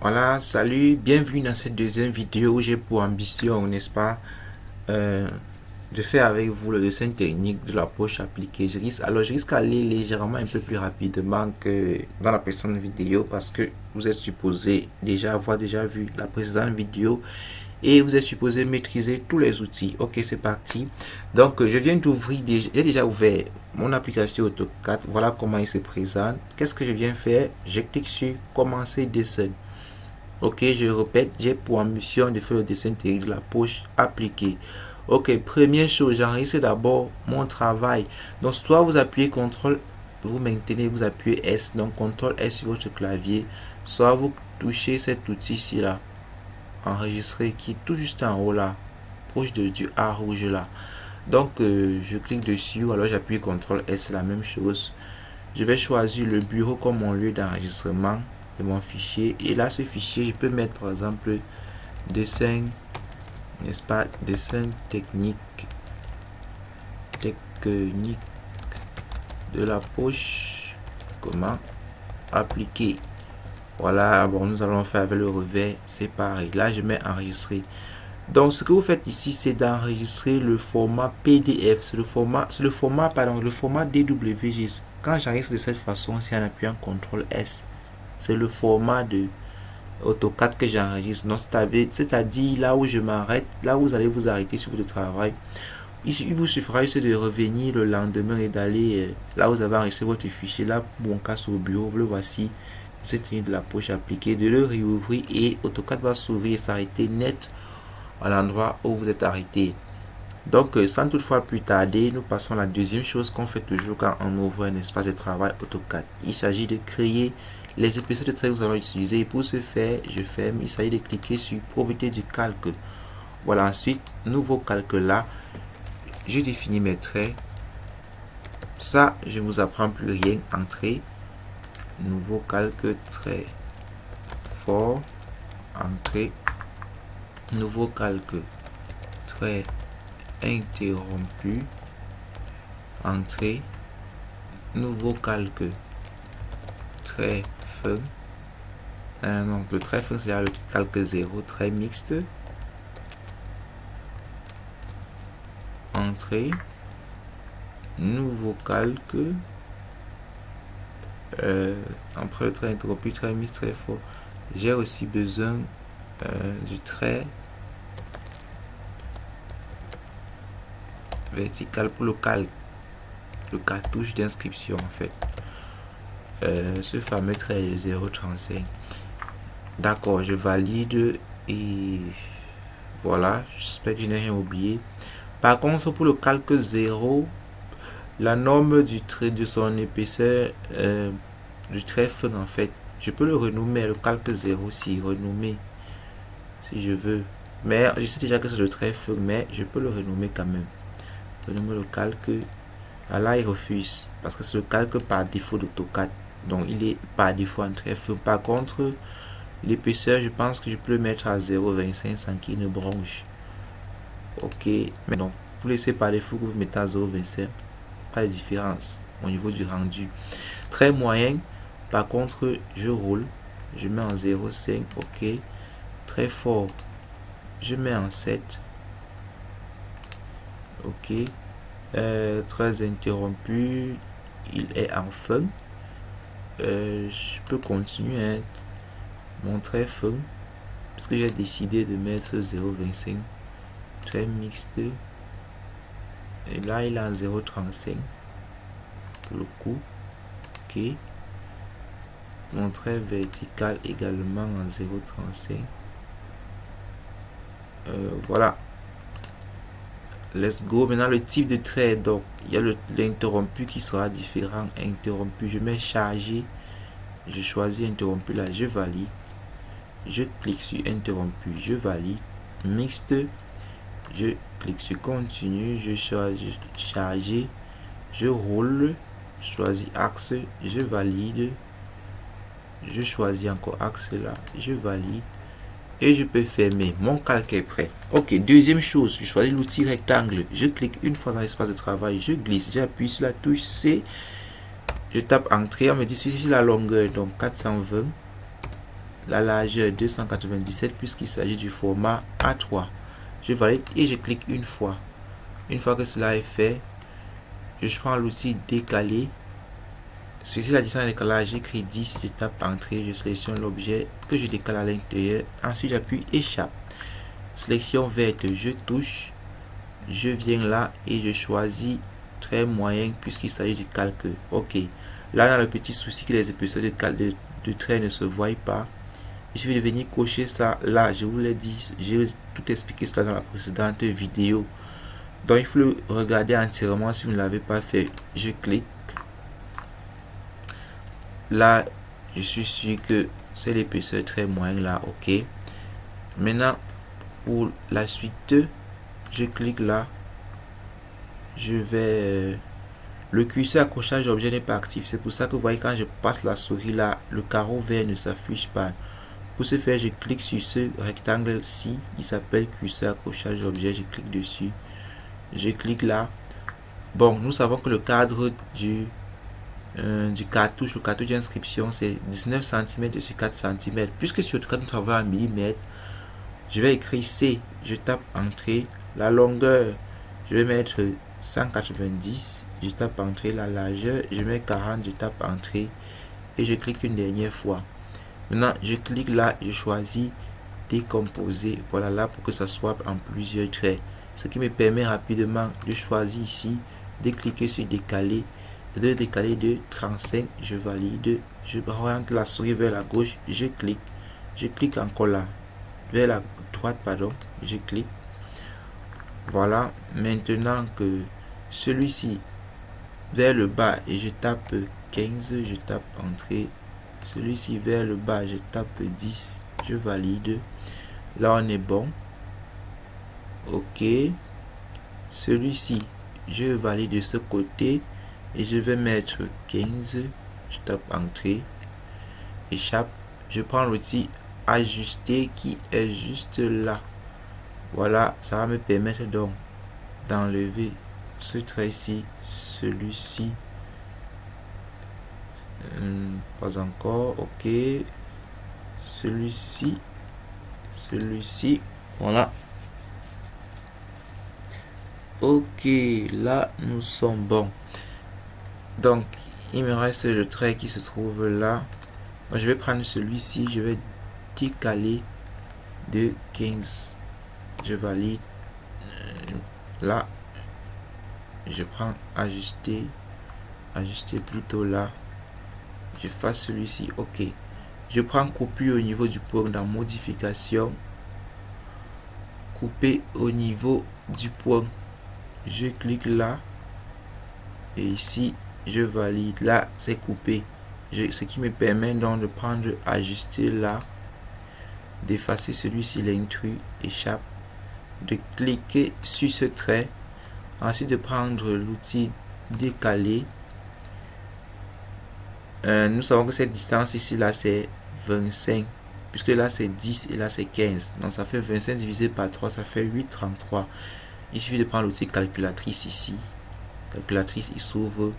Voilà, salut, bienvenue dans cette deuxième vidéo où j'ai pour ambition, n'est-ce pas, euh, de faire avec vous le dessin technique de la poche appliquée. Je risque d'aller légèrement un peu plus rapidement que dans la précédente vidéo parce que vous êtes supposé déjà avoir déjà vu la précédente vidéo et vous êtes supposé maîtriser tous les outils. Ok, c'est parti. Donc, je viens d'ouvrir, j'ai déjà ouvert mon application AutoCAD. Voilà comment il se présente. Qu'est-ce que je viens faire? Je clique sur Commencer dessin. Ok, je répète, j'ai pour ambition de faire le dessin technique de la poche appliquée. Ok, première chose, j'enregistre d'abord mon travail. Donc, soit vous appuyez CTRL, vous maintenez, vous appuyez S, donc CTRL S sur votre clavier, soit vous touchez cet outil ici là, enregistrer, qui est tout juste en haut là, proche du A rouge là. Donc, je clique dessus, alors j'appuie CTRL S, la même chose. Je vais choisir le bureau comme mon lieu d'enregistrement de mon fichier. Et là, ce fichier, je peux mettre par exemple dessin, n'est-ce pas, dessin technique de la poche, comment appliquer. Voilà, bon, nous allons faire avec le revers, c'est pareil. Là, je mets enregistrer. Donc, ce que vous faites ici, c'est d'enregistrer le format PDF. C'est le format DWG. Quand j'enregistre de cette façon, c'est en appuyant CTRL S. C'est le format de AutoCAD que j'enregistre. Donc, c'est-à-dire là où je m'arrête, là où vous allez vous arrêter sur votre travail. Il vous suffira juste de revenir le lendemain et d'aller là où vous avez enregistré votre fichier. Là, pour mon cas, sur le bureau, vous le voici. C'est de la poche appliquée, de le réouvrir et AutoCAD va s'ouvrir et s'arrêter net à l'endroit où vous êtes arrêté. Donc, sans toutefois plus tarder, nous passons à la deuxième chose qu'on fait toujours quand on ouvre un espace de travail AutoCAD. Il s'agit de créer les épaisseurs de traits que nous allons utiliser. Et pour ce faire, je ferme. Il s'agit de cliquer sur Propriété du calque. Voilà, ensuite, nouveau calque là. Je définis mes traits. Ça, je ne vous apprends plus rien. Entrée. Nouveau calque trait fort. Entrée. Nouveau calque trait interrompu. Entrée. Nouveau calque trait fin. Donc le trait fin, c'est le calque 0, trait mixte. Entrée. Nouveau calque. Après le trait interrompu, trait mixte, trait fort. J'ai aussi besoin du trait vertical pour le calque, le cartouche d'inscription en fait. Ce fameux trait de 0,35. D'accord, je valide et voilà, j'espère que je n'ai rien oublié. Par contre, pour le calque 0, la norme du trait de son épaisseur du trait fin en fait, je peux le renommer le calque 0 si renommer si je veux. Mais je sais déjà que c'est le trait fin, mais je peux le renommer quand même. Renommer le calque. Ah là, il refuse parce que c'est le calque par défaut d'AutoCAD. Donc, il est par défaut en trait fin. Par contre, l'épaisseur, je pense que je peux le mettre à 0,25 sans qu'il ne bronche. Ok, mais donc, vous laissez par défaut que vous mettez à 0,25. Pas de différence au niveau du rendu. Très moyen, par contre, je roule. Je mets en 0,5. Ok. Très fort, je mets en 7. Ok. Très interrompu, il est en fin. Je peux continuer hein, mon très fin parce que j'ai décidé de mettre 0,25 très mixte et là il est en 0,35 pour le coup. Ok, mon trait vertical également en 0,35. Voilà, let's go. Maintenant le type de trait, donc il y a l'interrompu qui sera différent. Interrompu, je mets chargé, je choisis interrompu là, je valide. Je clique sur interrompu, je valide. Mixte, je clique sur continue, je choisis charger, je roule, je choisis axe, je valide. Je choisis encore axe là, je valide. Et je peux fermer. Mon calque est prêt. Ok, deuxième chose, je choisis l'outil rectangle. Je clique une fois dans l'espace de travail, je glisse, j'appuie sur la touche C. Je tape entrée, on me dit suffit la longueur, donc 420. la largeur 297 puisqu'il s'agit du format A3. Je valide et je clique une fois. Une fois que cela est fait, je prends l'outil décaler. Sur la distance de décalage, j'écris 10, je tape entrée, je sélectionne l'objet que je décale à l'intérieur. Ensuite, j'appuie échappe. Sélection verte, je touche. Je viens là et je choisis trait moyen puisqu'il s'agit du calque. Ok. Là, on a le petit souci que les épaisseurs de trait ne se voient pas. Je vais venir cocher ça là. Je vous l'ai dit, j'ai tout expliqué ça dans la précédente vidéo. Donc, il faut le regarder entièrement si vous ne l'avez pas fait. Je clique. Là, je suis sûr que c'est l'épaisseur très moyenne là. Ok. Maintenant, pour la suite, je clique là. Je vais... le curseur accrochage d'objet n'est pas actif. C'est pour ça que vous voyez quand je passe la souris là, le carreau vert ne s'affiche pas. Pour ce faire, je clique sur ce rectangle-ci. Il s'appelle curseur accrochage d'objet. Je clique dessus. Je clique là. Bon, nous savons que le cadre du cartouche, le cartouche d'inscription, c'est 19 cm sur 4 cm. Puisque sur le cas nous travaillons en millimètres, je vais écrire C. Je tape entrée. La longueur, je vais mettre 190. Je tape entrée. La largeur, je mets 40. Je tape entrée. Et je clique une dernière fois. Maintenant, je clique là. Je choisis décomposer. Voilà là pour que ça soit en plusieurs traits. Ce qui me permet rapidement de choisir ici, de cliquer sur décaler, de décaler de 35, je valide, je oriente la souris vers la gauche, je clique encore là, vers la droite, pardon, je clique. Voilà, maintenant que celui-ci vers le bas et je tape 15, je tape entrée, celui-ci vers le bas, je tape 10, je valide. Là, on est bon. Ok, celui-ci je valide de ce côté et je vais mettre 15. Je tape entrée, échappe, je prends l'outil ajuster qui est juste là. Voilà, ça va me permettre donc d'enlever ce trait ici, celui-ci pas encore. Ok, celui-ci, voilà. Ok, là nous sommes bons. Donc il me reste le trait qui se trouve là. Donc, je vais prendre celui-ci, je vais décaler de 15. Je valide. Là je prends ajuster plutôt là. Je fasse celui-ci. Ok, je prends couper au niveau du point dans modification, couper au niveau du point. Je clique là et ici je valide. Là c'est coupé, ce qui me permet donc de prendre ajuster là, d'effacer celui-ci, l'intrus, échappe, de cliquer sur ce trait, ensuite de prendre l'outil décaler. Nous savons que cette distance ici là c'est 25 puisque là c'est 10 et là c'est 15, donc ça fait 25 divisé par 3, ça fait 8,33. Il suffit de prendre l'outil calculatrice ici. Calculatrice, il s'ouvre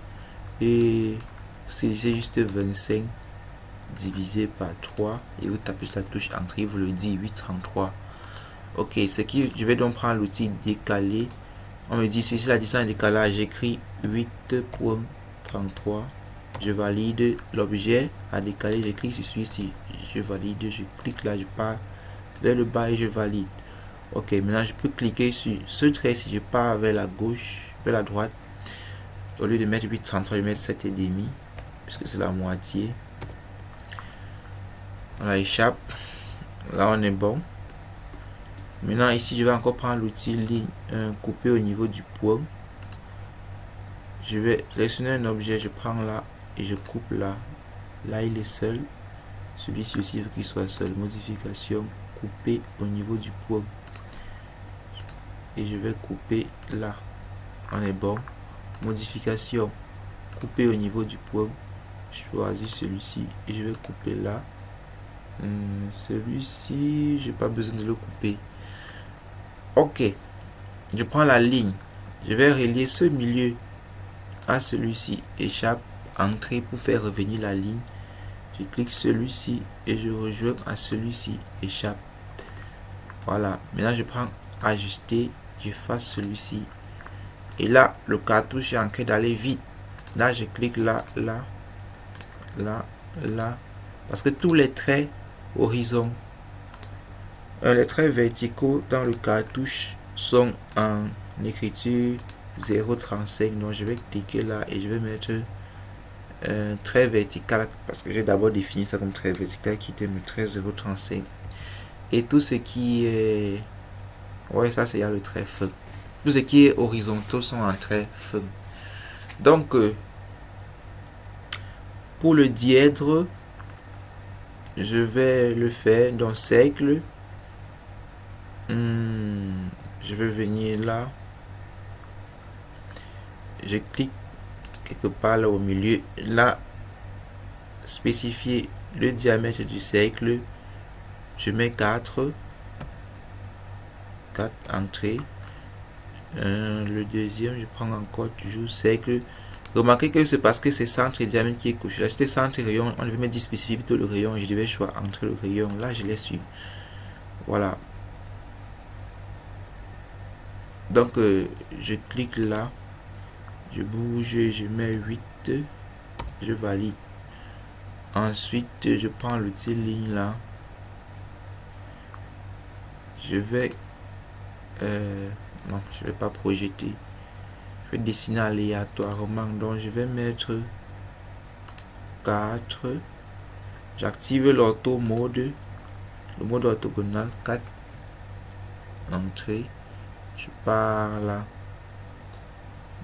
et c'est juste 25 divisé par 3 et vous tapez sur la touche entrée, vous le dit 8,33. Ok, je vais donc prendre l'outil décaler. On me dit celui-ci la distance de décalage, j'écris 8,33. Je valide l'objet à décaler, je clique sur celui-ci, je valide, je clique là, je pars vers le bas et je valide. Ok, maintenant je peux cliquer sur ce trait si je pars vers la gauche, vers la droite. Au lieu de mettre 8,33, je vais mettre 7,5 puisque c'est la moitié. On la échappe. Là on est bon. Maintenant ici je vais encore prendre l'outil ligne couper au niveau du point. Je vais sélectionner un objet, je prends là et je coupe là. Là il est seul. Celui-ci aussi il faut qu'il soit seul. Modification, couper au niveau du point. Et je vais couper là. On est bon. Modification, couper au niveau du point. Je choisis celui-ci et je vais couper là. Celui-ci, j'ai pas besoin de le couper. Ok, je prends la ligne. Je vais relier ce milieu à celui-ci. Échappe, entrée pour faire revenir la ligne. Je clique celui-ci et je rejoins à celui-ci, échappe. Voilà, maintenant je prends ajuster, j'efface celui-ci. Et là, le cartouche est en train d'aller vite. Là, je clique là, là, là, là. Parce que tous les traits horizon, les traits verticaux dans le cartouche sont en écriture 0,35. Donc, je vais cliquer là et je vais mettre un trait vertical. Parce que j'ai d'abord défini ça comme trait vertical qui était le trait 0,35. Et tout ce qui est... Ouais, ça c'est le trait fin. Tout ce qui est horizontaux sont en trait fin. Donc, pour le dièdre, je vais le faire dans cercle. Je vais venir là. Je clique quelque part là au milieu. Là, spécifier le diamètre du cercle. Je mets 4 entrées. Le deuxième, je prends encore toujours cercle. Remarquez que c'est parce que c'est centre et diamètre qui est couché. Là, c'était centre et rayon. On devait mettre spécifier plutôt le rayon. Je devais choisir entre le rayon. Là, je les suis. Voilà. Donc, je clique là. Je bouge. Je mets 8. Je valide. Ensuite, je prends l'outil ligne là. Je vais... non, je vais pas projeter. Je vais dessiner aléatoirement. Donc, je vais mettre 4. J'active l'auto mode. Le mode orthogonal 4. Entrée. Je pars là.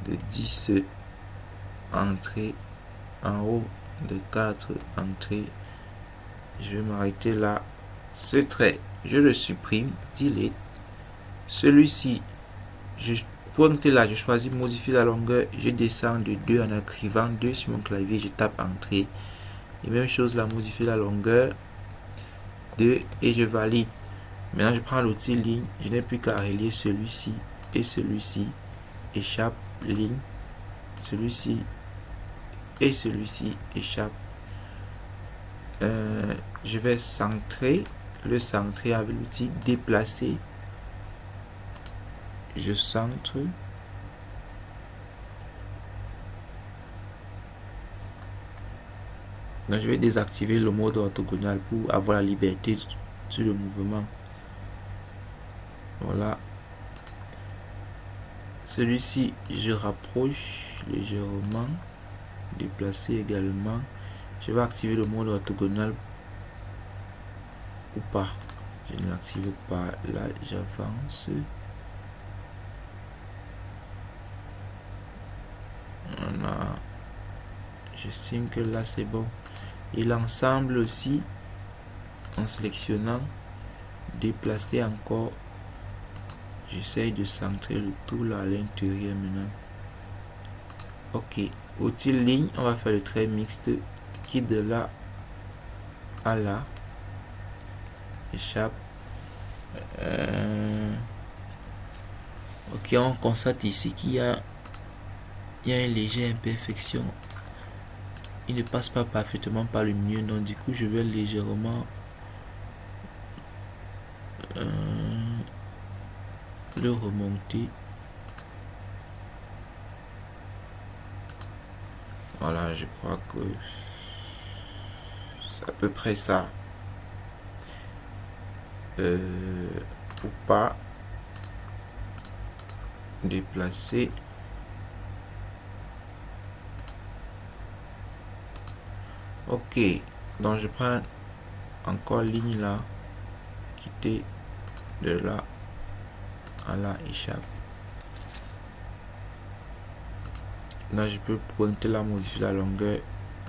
De 10 entrée. En haut de 4 entrées. Je vais m'arrêter là. Ce trait, je le supprime. Delete. Celui-ci, je pointe là, je choisis modifier la longueur, je descends de 2 en écrivant 2 sur mon clavier, je tape entrée. Et même chose là, modifier la longueur 2 et je valide. Maintenant je prends l'outil ligne, je n'ai plus qu'à relier celui-ci et celui-ci, échappe, ligne, celui-ci et celui-ci, échappe. Je vais centrer, le centrer avec l'outil déplacer. Je centre. Donc je vais désactiver le mode orthogonal pour avoir la liberté sur le mouvement. Voilà. Celui-ci, je rapproche légèrement. Déplacer également. Je vais activer le mode orthogonal ou pas. Je ne l'active pas. Là, j'avance. Voilà. J'estime que là, c'est bon. Et l'ensemble aussi, en sélectionnant, déplacer encore. J'essaye de centrer le tout là à l'intérieur maintenant. Ok. Outil ligne, on va faire le trait mixte qui de là à là. Échappe. Ok, on constate ici qu'il y a une légère imperfection. Il ne passe pas parfaitement par le milieu, donc du coup je vais légèrement le remonter. Voilà, je crois que c'est à peu près ça. Pour pas déplacer. Ok, donc je prends encore ligne là, quitter de là à là, échappe. Là je peux pointer là, modifier la longueur,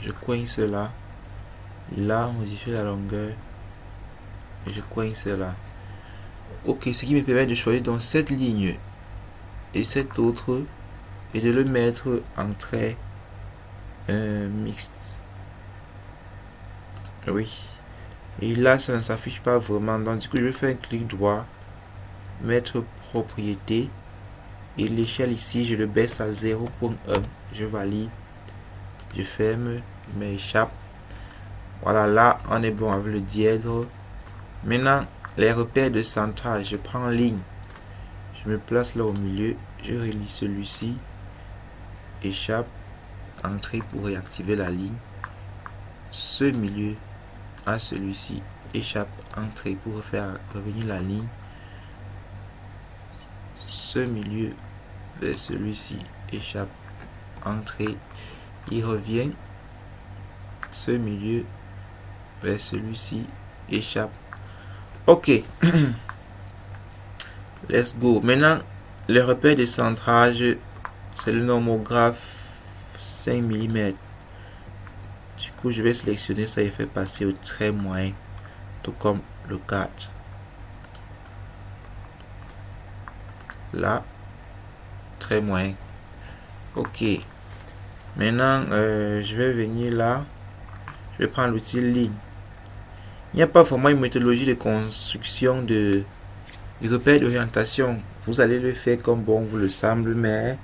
je coince là, là modifier la longueur, et je coince là. Ok, ce qui me permet de choisir donc cette ligne et cette autre et de le mettre en trait mixte. Oui. Et là, ça ne s'affiche pas vraiment. Donc, du coup, je vais faire un clic droit, mettre propriété. Et l'échelle ici, je le baisse à 0.1. Je valide. Je ferme, mais échappe. Voilà, là, on est bon avec le dièdre. Maintenant, les repères de centrage. Je prends ligne. Je me place là au milieu. Je relie celui-ci. Échappe. Entrée pour réactiver la ligne. Ce milieu à celui-ci. Échappe. Entrée pour faire revenir la ligne. Ce milieu vers celui-ci. Échappe. Entrée. Il revient. Ce milieu vers celui-ci. Échappe. Ok. Let's go. Maintenant, le repère de centrage, c'est le normographe 5 mm. Du coup, je vais sélectionner ça et faire passer au trait moyen, tout comme le 4. Là, trait moyen. Ok. Maintenant, je vais venir là. Je vais prendre l'outil ligne. Il n'y a pas vraiment une méthodologie de construction du repère d'orientation. Vous allez le faire comme bon vous le semble, mais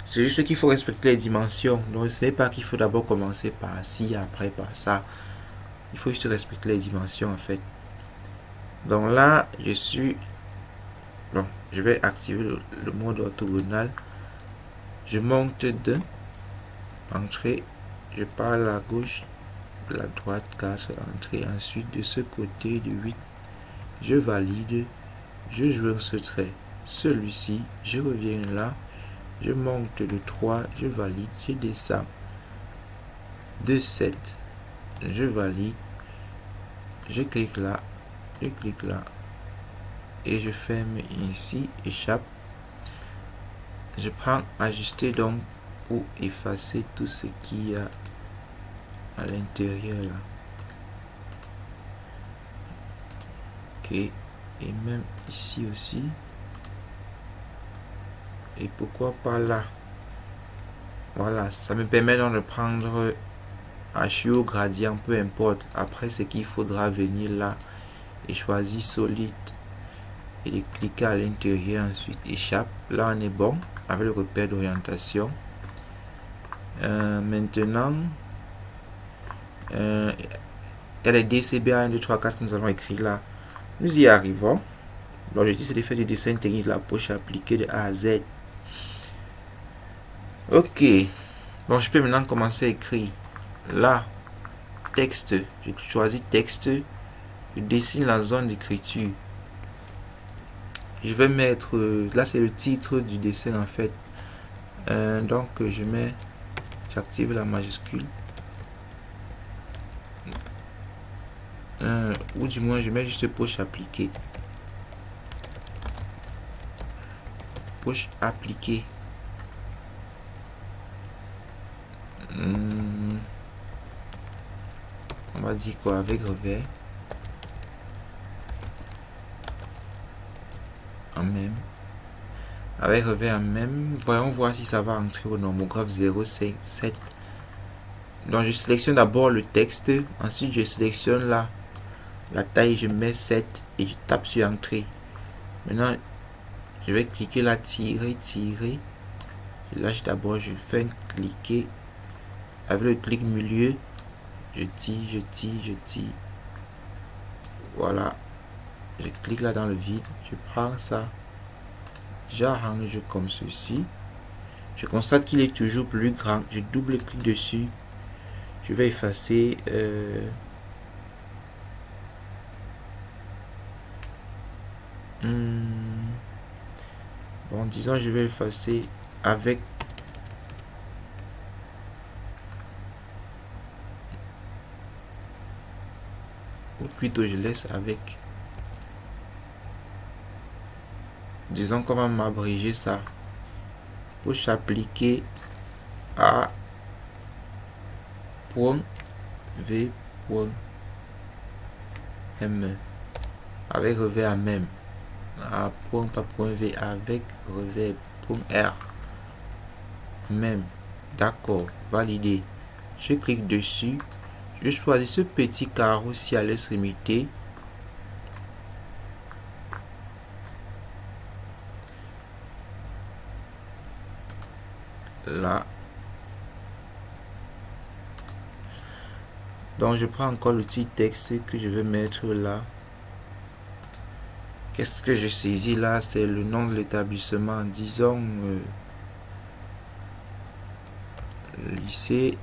c'est juste qu'il faut respecter les dimensions. Donc, ce n'est pas qu'il faut d'abord commencer par ci, après par ça. Il faut juste respecter les dimensions en fait. Donc là, je suis... Bon, je vais activer le mode orthogonal. Je monte de entrée. Je pars à la gauche, de la droite, 4, entrée. Ensuite, de ce côté de 8, je valide. Je joue ce trait. Celui-ci, je reviens là. Je monte de 3, je valide. Je descends de 7. Je valide. Je clique là. Je clique là. Et je ferme ici. Échappe. Je prends ajuster donc pour effacer tout ce qu'il y a à l'intérieur là. Ok. Et même ici aussi. Et pourquoi pas là. Voilà, ça me permet donc de prendre HU au gradient, peu importe. Après, ce qu'il faudra venir là et choisir solide et de cliquer à l'intérieur, ensuite échappe. Là, on est bon avec le repère d'orientation. Maintenant, il y a les DCB 1, 2, 3, 4 que nous allons écrire là. Nous y arrivons. L'objectif, c'est de faire du dessin technique de la poche appliquée de A à Z. Ok. Bon, je peux maintenant commencer à écrire. Là, texte. Je choisis texte. Je dessine la zone d'écriture. Je vais mettre... là, c'est le titre du dessin en fait. Donc, je mets... J'active la majuscule. Ou du moins, je mets juste poche appliquée. Poche appliquée. On va dire quoi avec revers. En même. Avec revers en même. Voyons voir si ça va entrer au normographe 0,7. Donc je sélectionne d'abord le texte. Ensuite je sélectionne là la taille. Je mets 7 et je tape sur entrée. Maintenant je vais cliquer là, tirer. Je lâche d'abord. Je fais cliquer. Avec le clic milieu. Je tire. Voilà. Je clique là dans le vide. Je prends ça. J'arrange comme ceci. Je constate qu'il est toujours plus grand. Je double-clique dessus. Je vais effacer. Bon, disons, je vais effacer avec. Ou plutôt, je laisse avec. Disons qu'on va m'abréger ça. Pour s'appliquer à point V point M avec revers à même à point pas point V avec revers point R même. D'accord, validé. Je clique dessus. Je choisis ce petit carreau ci à l'extrémité. Là. Donc je prends encore l'outil texte que je vais mettre là. Qu'est-ce que je saisis là? C'est le nom de l'établissement. Disons lycée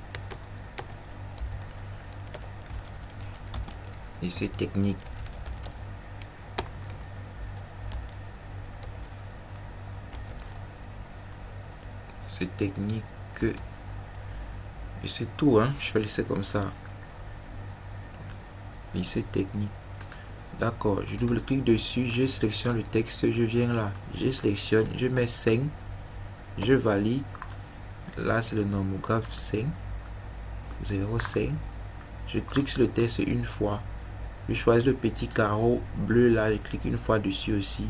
technique. C'est technique. Et c'est tout, hein. Je vais laisser comme ça. Lycée technique. D'accord, je double-clique dessus, je sélectionne le texte, je viens là, je sélectionne, je mets 5, je valide. Là, c'est le normographe 5, 0,5. Je clique sur le texte une fois. Je choisis le petit carreau bleu là, je clique une fois dessus aussi.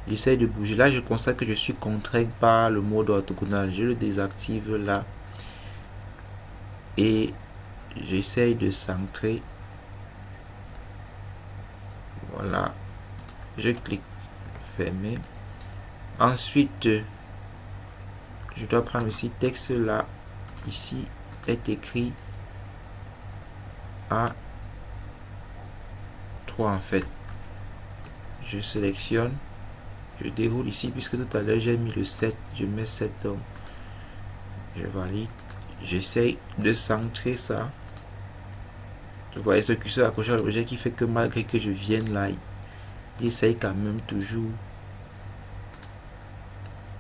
J'essaie de bouger. Là, je constate que je suis contraint par le mode orthogonal. Je le désactive là. Et j'essaie de centrer. Voilà. Je clique fermer. Ensuite, je dois prendre aussi texte là. Ici est écrit A3 en fait. Je sélectionne. Je déroule ici puisque tout à l'heure j'ai mis le 7. Je mets 7 donc. Je valide. J'essaie de centrer ça. Vous voyez ce curseur accroché à l'objet qui fait que malgré que je vienne là, il essaye quand même toujours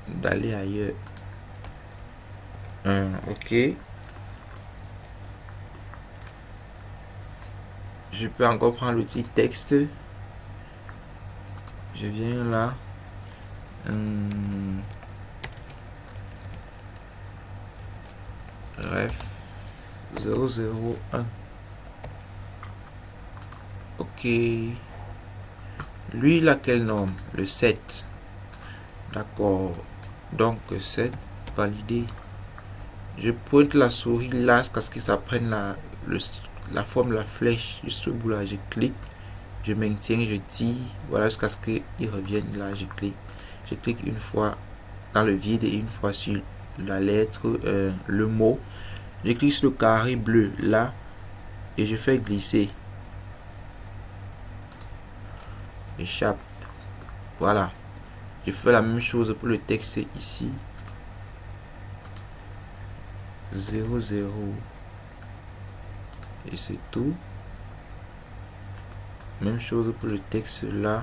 d'aller ailleurs. Ok. Je peux encore prendre l'outil texte. Je viens là. Bref. 001. Ok. Lui, il a quel nom? Le 7. D'accord. Donc 7. Validé. Je pointe la souris là jusqu'à ce que ça prenne la forme de la flèche juste au bout là. Je clique. Je maintiens, je tire. Voilà jusqu'à ce qu'il revienne là. Je clique. Je clique une fois dans le vide et une fois sur la lettre, le mot. Je clique sur le carré bleu là et je fais glisser. Échappe. Voilà. Je fais la même chose pour le texte ici. 0, 0. Et c'est tout. Même chose pour le texte là.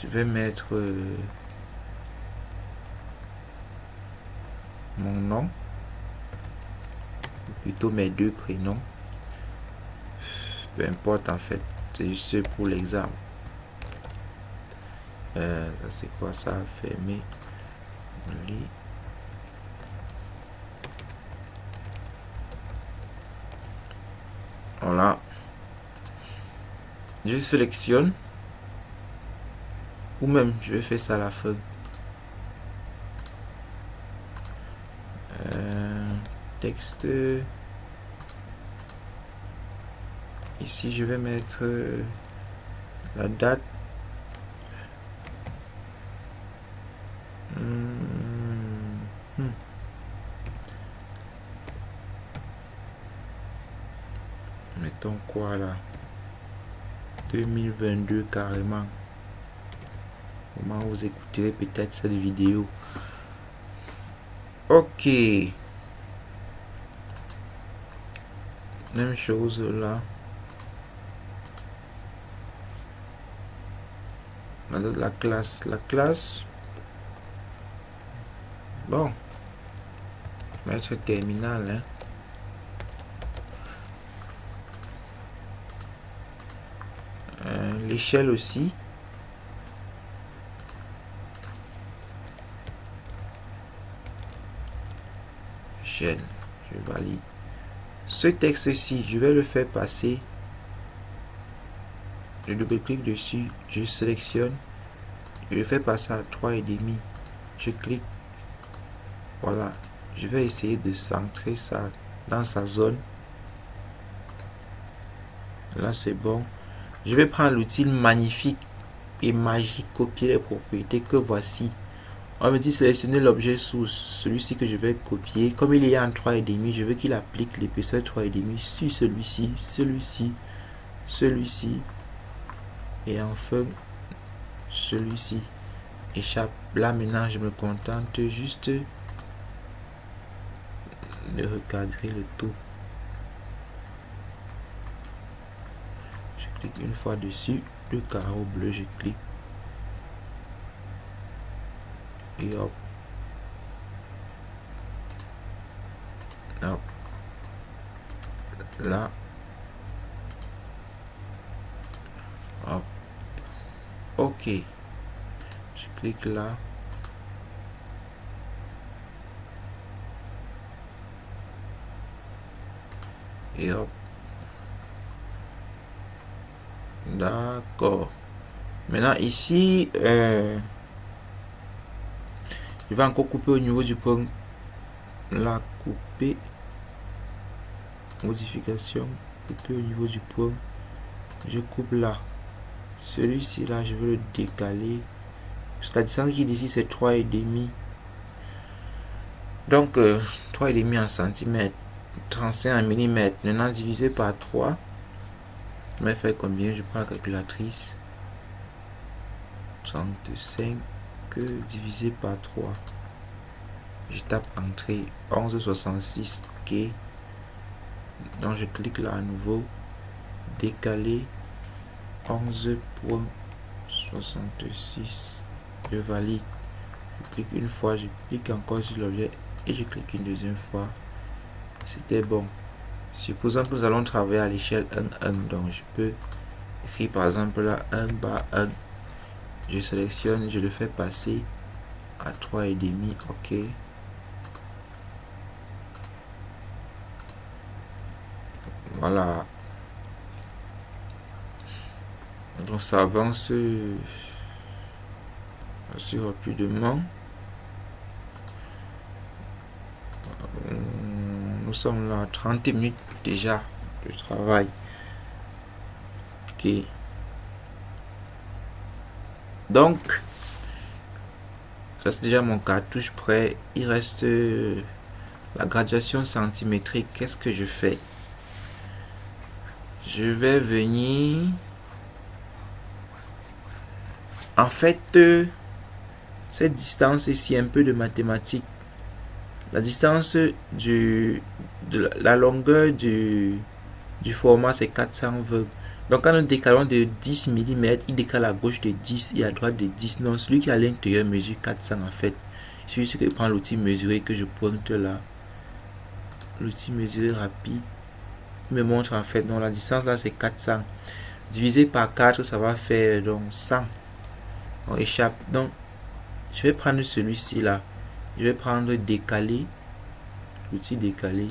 Je vais mettre mon nom. Ou plutôt mes deux prénoms. Peu importe en fait. C'est juste pour l'examen. Ça c'est quoi ça? Fermer. Voilà. Je sélectionne. Ou même je vais faire ça à la fin. Texte. Ici je vais mettre la date. Mettons quoi là? 2022 carrément. Au moment où vous écouterez peut-être cette vidéo. Ok. Même chose là. La classe. La classe. Bon. Mettre terminal. Hein. L'échelle aussi. Échelle. Je valide. Ce texte-ci, je vais le faire passer. Je double-clique dessus. Je sélectionne. Je le fais passer à 3,5. Je clique. Voilà. Je vais essayer de centrer ça dans sa zone. Là, c'est bon. Je vais prendre l'outil magnifique et magique copier les propriétés que voici On me dit sélectionner l'objet source, celui-ci que je vais copier. Comme il est en 3,5, je veux qu'il applique l'épaisseur 3,5 sur celui-ci, celui-ci, celui-ci et enfin celui-ci. Échappe. Là maintenant je me contente juste de recadrer le tout. Je clique une fois dessus, le carreau bleu, je clique et hop, hop, là, hop, ok, je clique là, et hop, d'accord. Maintenant ici, je vais encore couper au niveau du point, là, couper, modification, couper au niveau du point, je coupe là. Celui-ci là, je veux le décaler, parce que la distance qui est d'ici c'est 3,5. Donc 3,5 en centimètres, 35 en millimètres. Maintenant divisé par 3, je vais faire combien? Je prends la calculatrice. 35 divisé par 3. Je tape entrée 11,66. Ok. Donc je clique là à nouveau. Décaler 11,66. Je valide. Je clique une fois, je clique encore sur l'objet et je clique une deuxième fois. C'était bon. Supposons que nous allons travailler à l'échelle 1, 1. Donc je peux écrire par exemple là 1 bar 1. Je sélectionne, je le fais passer à 3,5. Ok. Voilà. Donc ça avance assez rapidement. Nous sommes là à 30 minutes déjà de travail. Ok. Donc, ça c'est déjà mon cartouche prêt. Il reste la graduation centimétrique. Qu'est-ce que je fais? Je vais venir... En fait, cette distance ici, un peu de mathématiques. La distance de la longueur du format, c'est 420. Donc, quand nous décalons de 10 mm, il décale à gauche de 10 et à droite de 10. Non, celui qui est à l'intérieur mesure 400 en fait. Je suis que je prends l'outil mesurer que je pointe là. L'outil mesurer rapide me montre en fait, donc la distance là c'est 400. Divisé par 4, ça va faire donc 100. On échappe. Donc, je vais prendre celui-ci là. Je vais prendre décaler, l'outil décaler.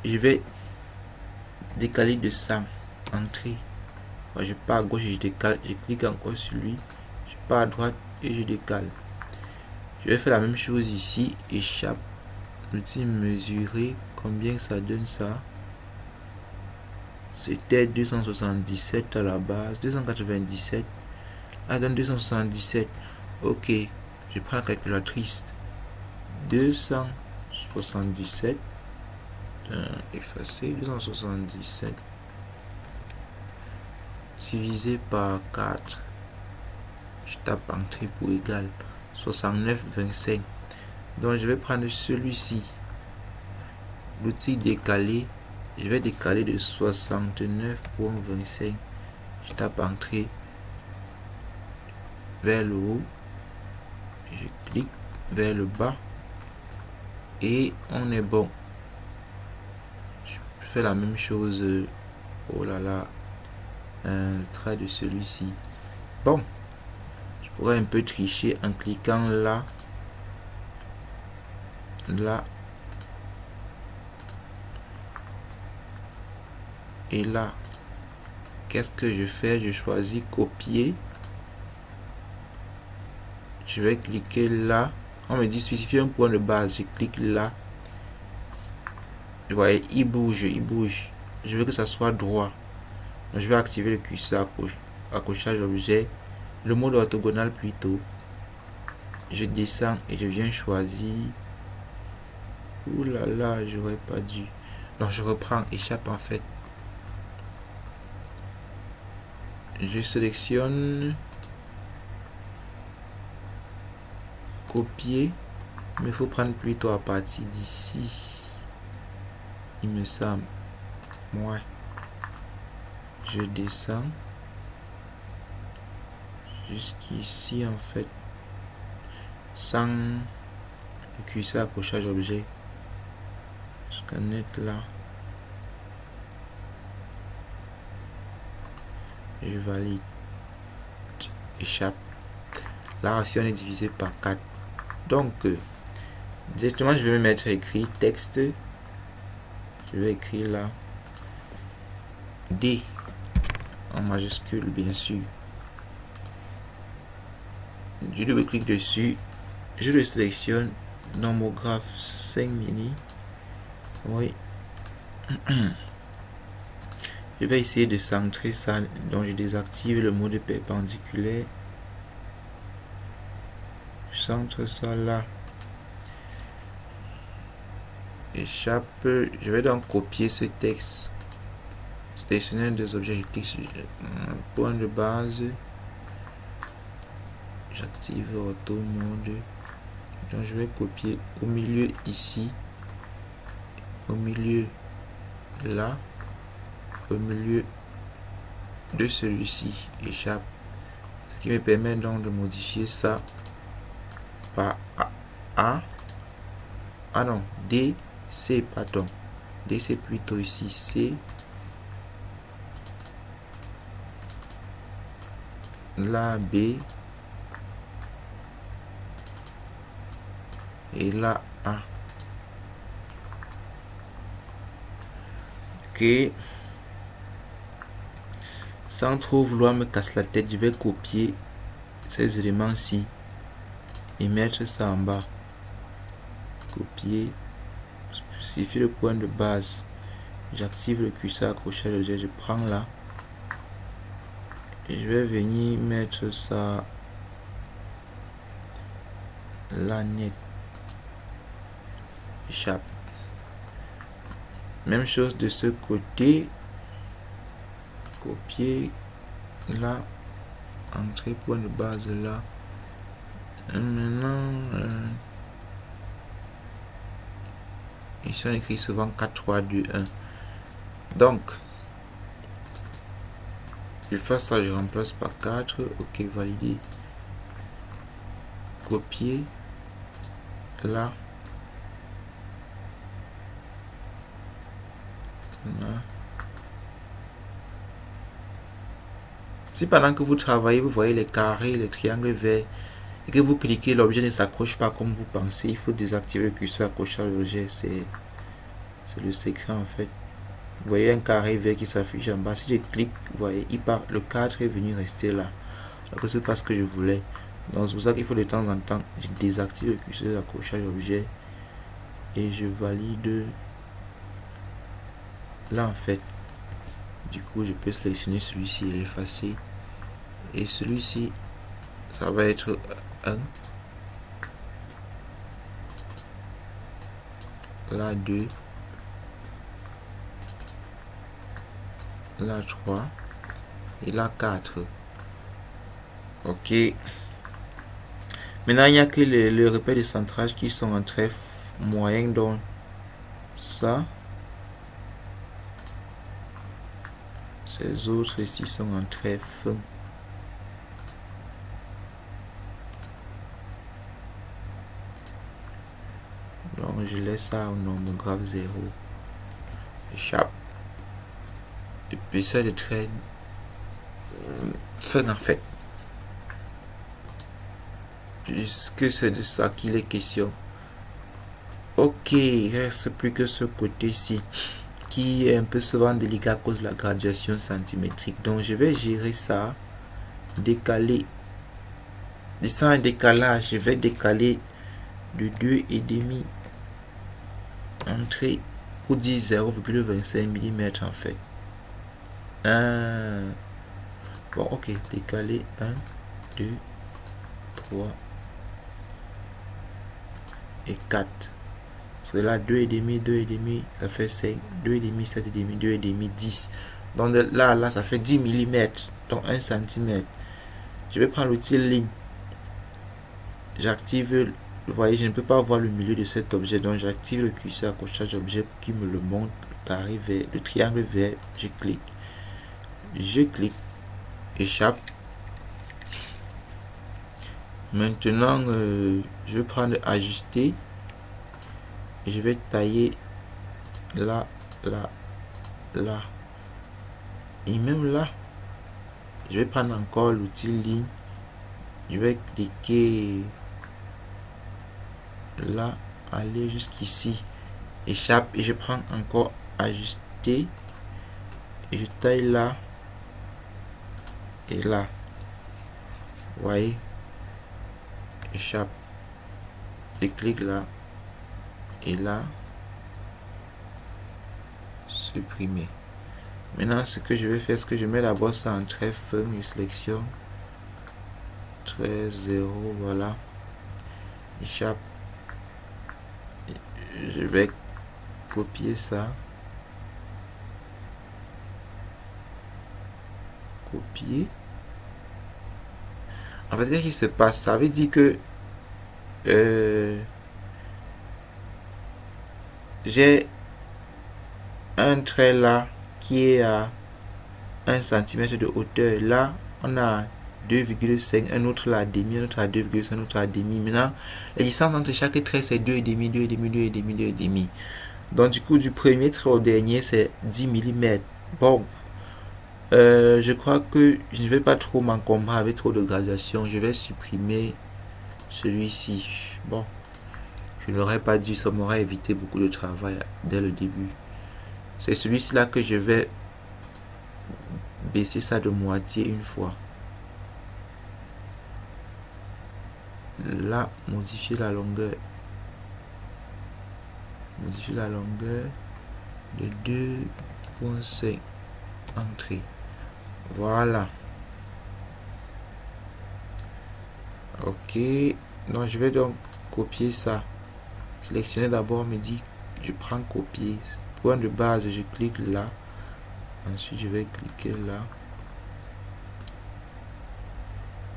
Je vais décaler de 100. Entrée. Je pars à gauche et je décale. Je clique encore sur lui. Je pars à droite et je décale. Je vais faire la même chose ici. Échappe. L'outil mesurer. Combien ça donne ça? C'était 277 à la base. 297. Ah, donne 277. Ok. Je prends la calculatrice. 277. Effacer. 277. Divisé par 4. Je tape entrée pour égal 69,25. Donc je vais prendre celui-ci, l'outil décaler. Je vais décaler de 69,25. Je tape entrée vers le haut. Je clique vers le bas et on est bon. Je fais la même chose. Oh là là. Le trait de celui-ci. Bon, je pourrais un peu tricher en cliquant là, là et là. Qu'est-ce que je fais? Je choisis copier. Je vais cliquer là. On me dit spécifier un point de base. Je clique là. Vous voyez, il bouge, il bouge. Je veux que ça soit droit. Donc, je vais activer le curseur accrochage objet, le mode orthogonal plutôt. je descends et je viens choisir. Ouh là là, j'aurais pas dû. Donc je reprends échappe en fait. Je sélectionne copier, mais il faut prendre plutôt à partir d'ici, il me semble. Ouais, je descends jusqu'ici en fait, sans le curseur accrochage objet. Scanner là, je valide, échappe. La ration est divisée par 4. Donc directement je vais me mettre à écrire texte. Je vais écrire là D en majuscule bien sûr. Je double-clique dessus, je le sélectionne, nomographe 5 mini. Oui. Je vais essayer de centrer ça, donc je désactive le mode perpendiculaire. Je centre ça là. Échappe. Je vais donc copier ce texte. Sélectionner des objets, je clique sur point de base. J'active auto mode. Donc je vais copier au milieu ici, au milieu là, au milieu de celui-ci, échappe. Ce qui me permet donc de modifier ça par A. Ah non, D, C, pardon. D, c'est plutôt ici, C. Là, B. Et là, A. Ok. Sans trop vouloir me casser la tête, je vais copier ces éléments-ci et mettre ça en bas. Copier. Suffit le point de base. J'active le curseur accrochage objet. Je prends là. Et je vais venir mettre ça là net. Échappe. Même chose de ce côté. Copier là. Entrée point de base là. Maintenant, ici on écrit souvent 4, 3, 2, 1. Donc, je fais ça, je remplace par 4. Ok, valider. Copier là. Là. Si pendant que vous travaillez, vous voyez les carrés, les triangles verts, et que vous cliquez, l'objet ne s'accroche pas comme vous pensez, il faut désactiver le curseur accrochage objet. C'est le secret en fait. Vous voyez un carré vert qui s'affiche en bas. Si je clique, vous voyez, il part, le cadre est venu rester là. Donc c'est pas ce que je voulais. Donc c'est pour ça qu'il faut de temps en temps, je désactive le curseur accrochage objet et je valide là en fait. Du coup, je peux sélectionner celui-ci et l'effacer. Et celui-ci, ça va être 1. Là 2. Là 3. Et là 4. Ok. Maintenant, il n'y a que le repère de centrage qui sont en très moyen. Donc, ça. Ces autres ici sont en très fin. Donc, je laisse ça au nomographe 0. Échappe. Et puis ça de très fin en fait. Puisque c'est de ça qu'il est question. Ok, il ne reste plus que ce côté-ci qui est un peu souvent délicat à cause de la graduation centimétrique. Donc je vais gérer ça. Décaler. Sans un décalage, je vais décaler de 2,5 entrée pour dire 0,25 mm en fait. Bon, ok, décaler 1, 2, 3, et 4. Parce que là, 2,5, ça fait 5. 2,5, 7,5, 2,5, 10. Donc là, ça fait 10 mm. Donc 1 cm. Je vais prendre l'outil ligne. J'active, vous voyez, je ne peux pas voir le milieu de cet objet. Donc j'active le curseur accrochage objet qui me le montre. Le carré vert, le triangle vert. Je clique. Échappe. Maintenant, je vais prendre ajuster. Et je vais tailler là, là, là. Et même là, je vais prendre encore l'outil ligne. Je vais cliquer là, aller jusqu'ici. Échappe et je prends encore ajuster. Et je taille là et là. Vous voyez? Échappe. Je clique là et là. Supprimer. Maintenant, ce que je vais faire, c'est que je mets d'abord ça en trait ferme. Je sélectionne trait 0. Voilà. Échappe. Je vais copier ça. Copier. En fait, qu'est-ce qui se passe? Ça veut dire que j'ai un trait là qui est à 1 cm de hauteur. Là, on a 2,5, un autre là à demi, un autre à 2,5, un autre à demi. Maintenant, la distance entre chaque trait, c'est 2,5, 2,5, 2,5, 2,5. Donc, du coup, du premier trait au dernier, c'est 10 mm. Bon, je crois que je ne vais pas trop m'encombrer avec trop de gradation. Je vais supprimer celui-ci. Bon, je n'aurais pas dû, ça m'aurait évité beaucoup de travail dès le début. C'est celui-ci là que je vais baisser ça de moitié une fois. Là, modifier la longueur. Modifier la longueur de 2,5. Entrée. Voilà. Ok. Donc, je vais donc copier ça. Sélectionner d'abord, me dit, je prends copier. Point de base, je clique là. Ensuite, je vais cliquer là.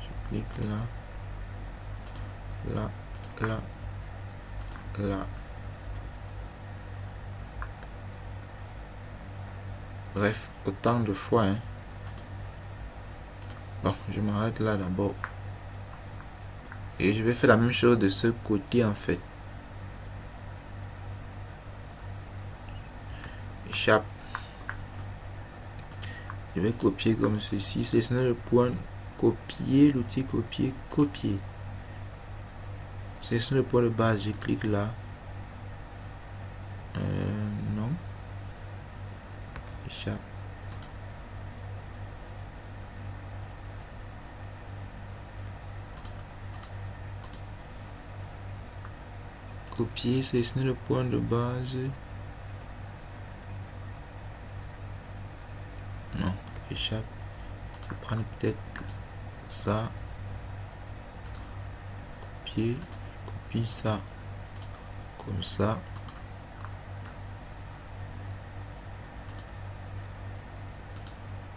Je clique là. Là, là, là. Bref, autant de fois. Hein. Bon, je m'arrête là d'abord. Et je vais faire la même chose de ce côté en fait. Échappe. Je vais copier comme ceci. Sélectionner le point. Copier, l'outil copier, copier. Sélectionner le point de base, je clique là. Non. Échappe. Copier, sélectionner le point de base. Non, échappe. Je vais prendre peut-être ça. Copier, copie ça. Comme ça.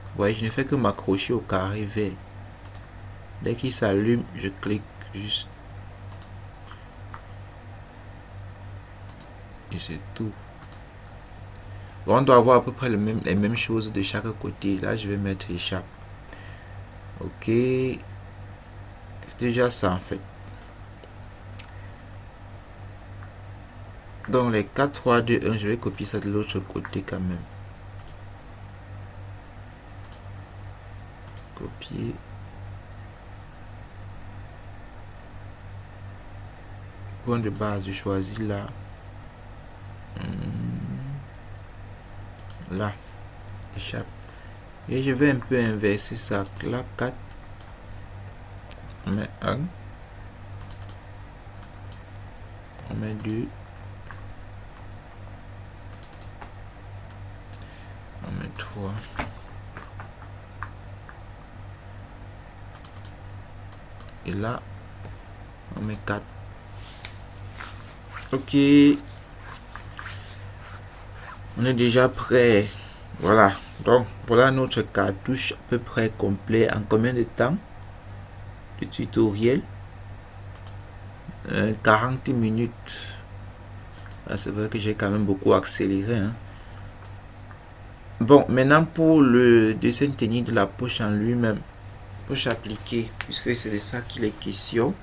Vous voyez, je ne fais que m'accrocher au carré vert. Dès qu'il s'allume, je clique juste. Et c'est tout. Bon, on doit avoir à peu près les mêmes choses de chaque côté. Là, je vais mettre échappe. Ok. C'est déjà ça en fait. Donc les 4, 3, 2, 1, je vais copier ça de l'autre côté quand même. Copier. Point de base, je choisis là. Là. Échappe. Et je vais un peu inverser ça. Là, 4. On met 1. On met 2. On met 3. Et là, on met 4. Ok, on est déjà prêt. Voilà, donc voilà notre cartouche à peu près complet. En combien de temps? Le tutoriel 40 minutes. Là, c'est vrai que j'ai quand même beaucoup accéléré, hein. Bon, maintenant pour le dessin technique de la poche en lui-même. Poche appliquée, puisque c'est de ça qu'il est question.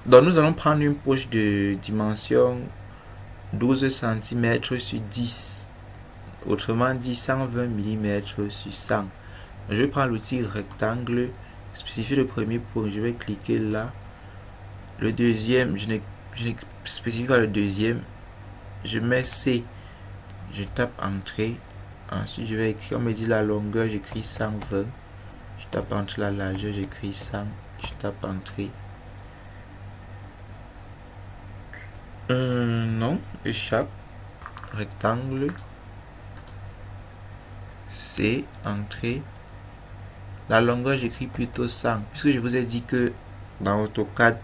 Donc nous allons prendre une poche de dimension 12 cm sur 10. Autrement dit 120 mm sur 100. Je vais prendre l'outil rectangle, spécifier le premier point, je vais cliquer là. Le deuxième, je ne spécifie pas le deuxième. Je mets C, je tape entrée. Ensuite je vais écrire, on me dit la longueur, j'écris 120. Je tape entre la largeur, j'écris 100. Je tape entrée. Non, échappe, rectangle, C, entrée. La longueur, j'écris plutôt 100, puisque je vous ai dit que dans AutoCAD,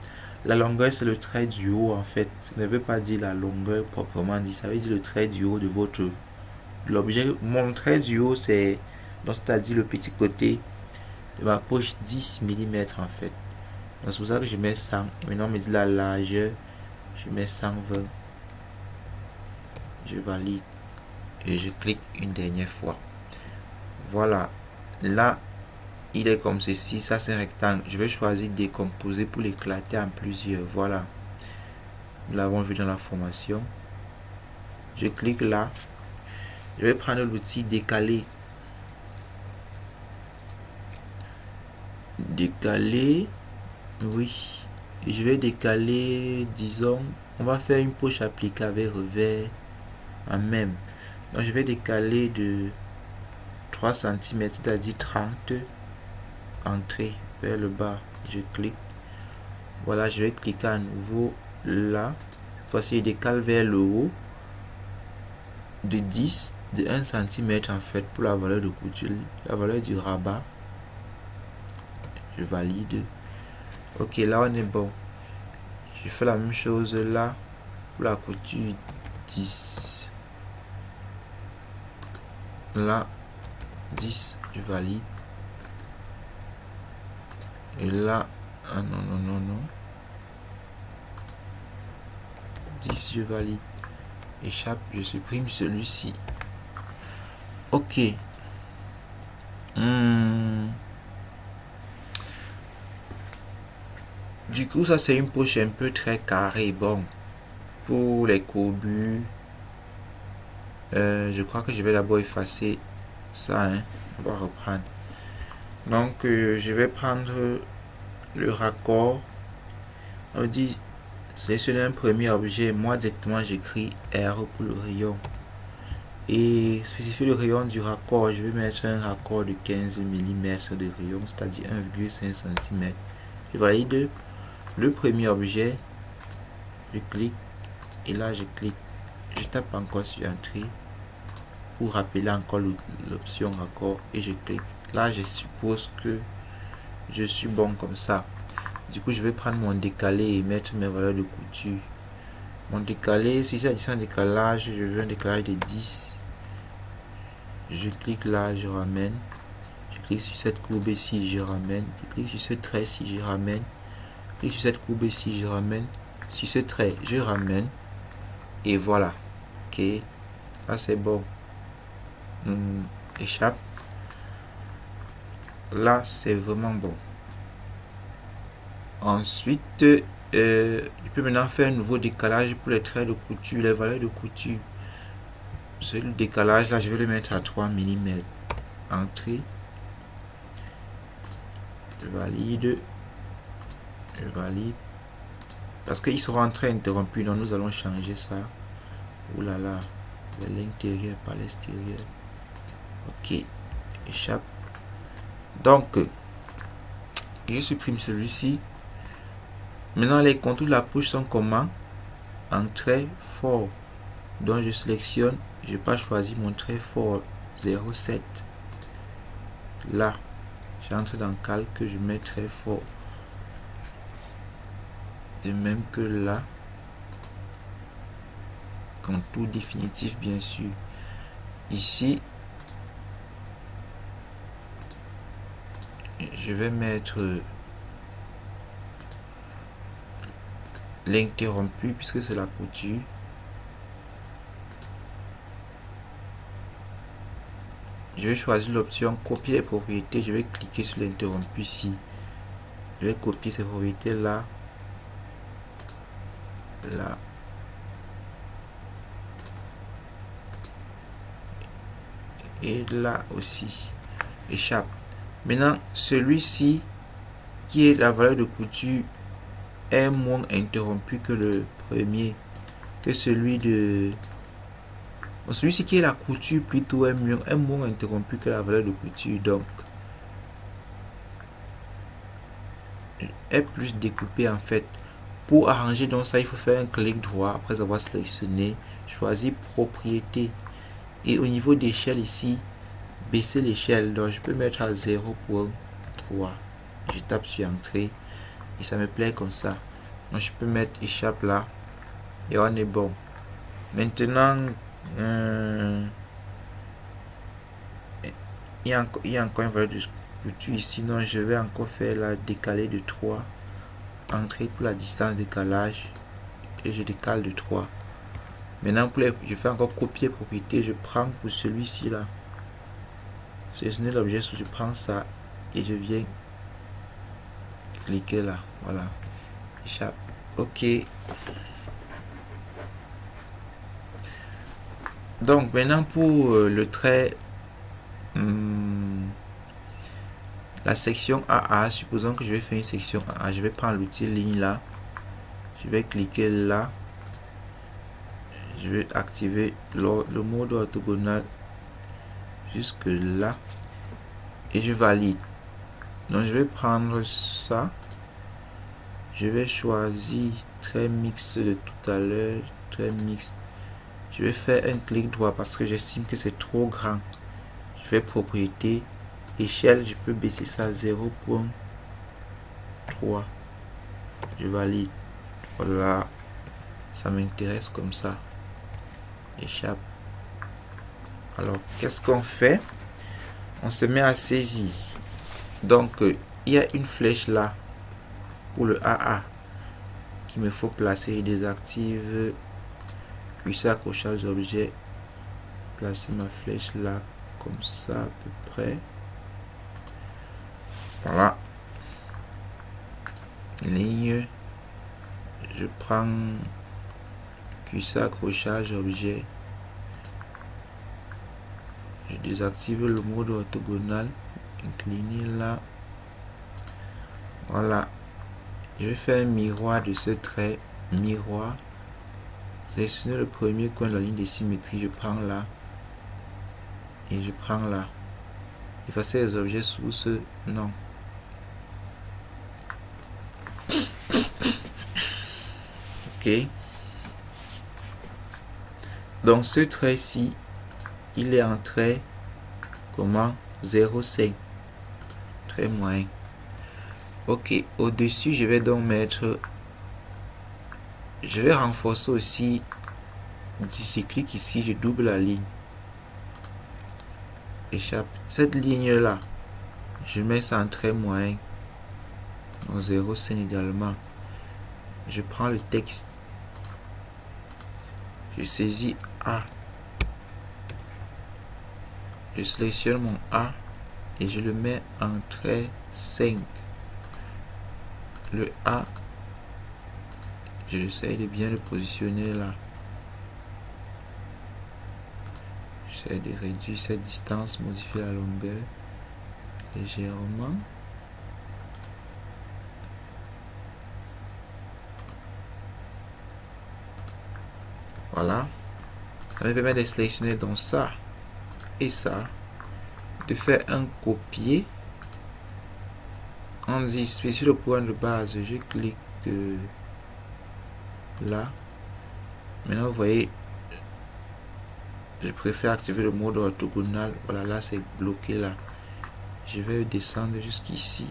la longueur c'est le trait du haut en fait. Ça ne veut pas dire la longueur proprement dit, ça veut dire le trait du haut de votre l'objet. Mon trait du haut c'est, donc c'est-à-dire le petit côté de ma poche 10 mm en fait. Donc c'est pour ça que je mets 100. Et maintenant on me dit la largeur, je mets 120. Je valide et je clique une dernière fois. Voilà, là il est comme ceci, ça c'est un rectangle. Je vais choisir décomposer pour l'éclater en plusieurs. Voilà, nous l'avons vu dans la formation. Je clique là, je vais prendre l'outil décaler. Décaler, oui, je vais décaler, disons, on va faire une poche appliquée avec revers en même. Donc je vais décaler de 3 cm, c'est-à-dire 30, entrée vers le bas. Je clique. Voilà, je vais cliquer à nouveau là. Cette fois-ci, je décale vers le haut de 10, de 1 cm en fait pour la valeur de couture, la valeur du rabat. Je valide. Ok, là on est bon. Je fais la même chose là pour la couture 10. Là, 10, je valide. Et là, ah non, non, non, non. 10, je valide. Échappe, je supprime celui-ci. Ok. Du coup, ça c'est une poche un peu très carrée. Bon, pour les courbures, je crois que je vais d'abord effacer ça, hein. On va reprendre. Donc, je vais prendre le raccord. On dit sélectionner un premier objet. Moi, directement, j'écris R pour le rayon. Et spécifier le rayon du raccord. Je vais mettre un raccord de 15 mm de rayon, c'est-à-dire 1,5 cm. Je valide le premier objet. Je clique. Et là, je clique. Je tape encore sur Entrée pour rappeler encore l'option raccord. Et je clique. Là, je suppose que je suis bon comme ça. Du coup, je vais prendre mon décalé et mettre mes valeurs de couture. Mon décalé, si c'est à 10 décalage, je veux un décalage de 10. Je clique là, je ramène. Je clique sur cette courbe ici, je ramène. Je clique sur ce trait ici, je ramène. Je clique sur cette courbe ici, je ramène. Sur ce trait, je ramène. Et voilà. Ok. Là, c'est bon. Échappe. Là, c'est vraiment bon. Ensuite, je peux maintenant faire un nouveau décalage pour les traits de couture, les valeurs de couture. Ce décalage là, je vais le mettre à 3 mm. Entrée. Je valide. Je valide. Parce qu'ils seront en train interrompus, donc nous allons changer ça. Ouh là là. L'intérieur, pas l'extérieur. Ok. Échappe. Donc, je supprime celui-ci. Maintenant, les contours de la poche sont comment? En trait fort. Donc, je sélectionne. Je n'ai pas choisi mon trait fort 0,7. Là, j'entre dans calque, je mets très fort. De même que là, contour définitif bien sûr. Ici, je vais mettre l'interrompu puisque c'est la couture. Je vais choisir l'option copier les propriétés. Je vais cliquer sur l'interrompu ici. Je vais copier ces propriétés là, là, et là aussi. Échappe. Maintenant, celui-ci qui est la valeur de couture est moins interrompu que le premier, que celui de... Celui-ci qui est la couture plutôt est moins interrompu que la valeur de couture, donc est plus découpé en fait. Pour arranger donc ça, il faut faire un clic droit après avoir sélectionné, choisir propriété et au niveau d'échelle ici, baisser l'échelle. Donc je peux mettre à 0.3. Je tape sur entrée et ça me plaît comme ça. Donc je peux mettre échappe là et on est bon. Maintenant il y a encore une valeur de couture ici, donc je vais encore faire la décaler de 3. Entrée pour la distance décalage et je décale de 3. Maintenant je fais encore copier propriété. Je prends pour celui-ci là, sélectionner l'objet, je prends ça et je viens cliquer là, voilà, échappe, ok. Donc maintenant pour le trait, la section AA, supposons que je vais faire une section AA, je vais prendre l'outil ligne là, je vais cliquer là, je vais activer le mode orthogonal jusque là et je valide. Donc je vais prendre ça, je vais choisir trait mixte de tout à l'heure, trait mixte. Je vais faire un clic droit parce que j'estime que c'est trop grand. Je fais propriété, échelle, je peux baisser ça à 0.3. Je valide. Voilà, ça m'intéresse comme ça. Échappe. Alors, qu'est-ce qu'on fait? On se met à saisir. Donc, il y a une flèche là pour le AA qu'il me faut placer. Et désactive curseur accrochage d'objet. Placer ma flèche là comme ça à peu près. Voilà. Ligne. Je prends curseur accrochage objet. Je désactive le mode orthogonal. Incliné là. Voilà. Je vais faire un miroir de ce trait. Miroir. Sélectionner le premier coin de la ligne de symétrie. Je prends là. Et je prends là. Effacer les objets sous ce non. Ok. Donc ce trait-ci, il est en trait comment 0,5. Très moyen. Ok. Au-dessus, je vais donc mettre. Je vais renforcer aussi. Si je clique ici, je double la ligne. Échappe. Cette ligne là, je mets ça en trait moyen. En 0,5 également. Je prends le texte. Je saisis A. Je sélectionne mon A et je le mets en trait 5. Le A, j'essaie de bien le positionner là. J'essaie de réduire cette distance, modifier la longueur légèrement. Voilà. Ça me permet de sélectionner dans ça et ça. De faire un copier. On dit spécifier le point de base. Je clique là. Maintenant, vous voyez, je préfère activer le mode orthogonal. Voilà, là c'est bloqué là. Je vais descendre jusqu'ici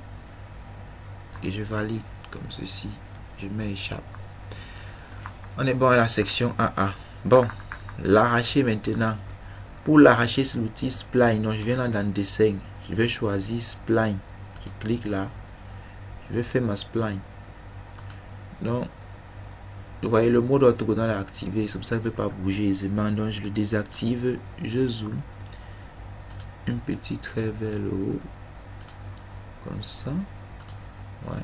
et je valide comme ceci. Je mets échappe. On est bon à la section AA. Bon, l'arracher maintenant. Pour l'arracher, c'est l'outil spline. Donc je viens là dans dessin, je vais choisir spline, je clique là, je vais faire ma spline. Donc vous voyez, le mode orthogonal est activé, c'est pour ça qu'il ne peut pas bouger aisément. Donc je le désactive, je zoome, un petit trait vers le haut, comme ça. Ouais.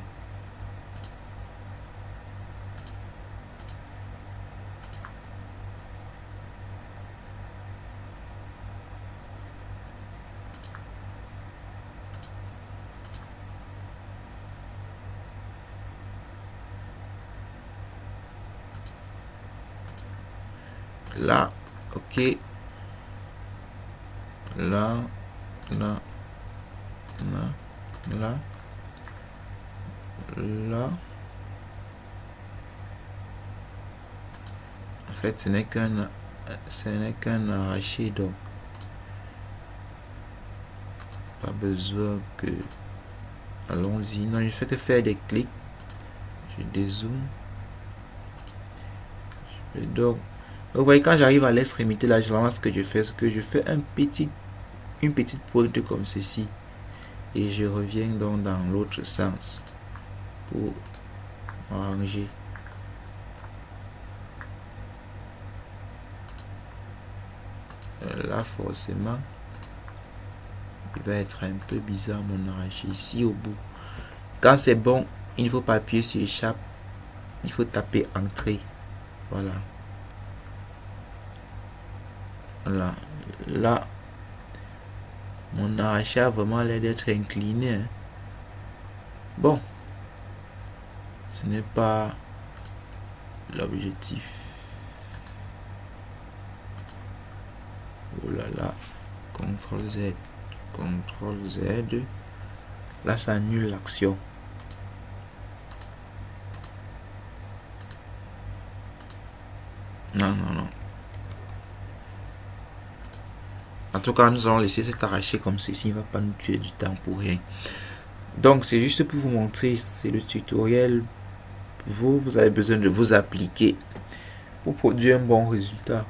Là, ok. Là, là, là, là, là. En fait, ce n'est qu'un arraché, donc pas besoin que... Allons-y. Non, je fais que faire des clics. Je dézoome. Donc, vous voyez, quand j'arrive à l'extrémité là, généralement ce que je fais, c'est que je fais une petite pointe comme ceci. Et je reviens donc dans l'autre sens pour arranger. Là, forcément, il va être un peu bizarre mon arraché ici au bout. Quand c'est bon, il ne faut pas appuyer sur échappe, il faut taper entrée. Voilà. Voilà. Là, mon arraché a vraiment l'air d'être incliné. Hein. Bon, ce n'est pas l'objectif. Oh là là, CTRL Z, CTRL Z. Là, ça annule l'action. Non, non, non. En tout cas, nous allons laisser cet arraché comme ceci. Il ne va pas nous tuer du temps pour rien. Donc, c'est juste pour vous montrer. C'est le tutoriel. Vous avez besoin de vous appliquer pour produire un bon résultat.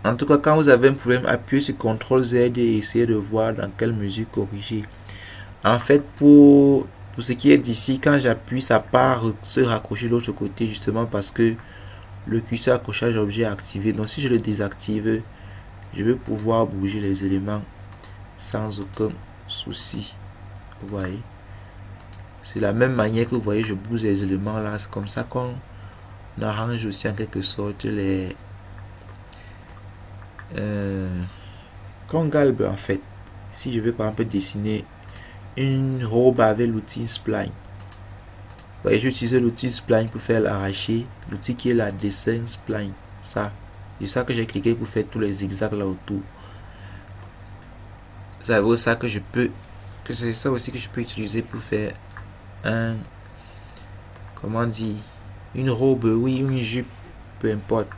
En tout cas, quand vous avez un problème, appuyez sur CTRL Z et essayez de voir dans quelle mesure corriger. En fait, pour ce qui est d'ici, quand j'appuie, ça part se raccrocher de l'autre côté, justement parce que le curseur accrochage objet est activé. Donc, si je le désactive, je vais pouvoir bouger les éléments sans aucun souci. Vous voyez, c'est la même manière que vous voyez, je bouge les éléments là. C'est comme ça qu'on arrange aussi en quelque sorte les qu'on galbe en fait. Si je veux par exemple dessiner une robe avec l'outil spline, vous voyez, j'ai utilisé l'outil spline pour faire l'arracher, l'outil qui est la dessin spline. Ça, c'est ça que j'ai cliqué pour faire tous les zigzags là autour. Ça vaut ça que je peux, que c'est ça aussi que je peux utiliser pour faire un, comment dire, une robe, oui, une jupe, peu importe.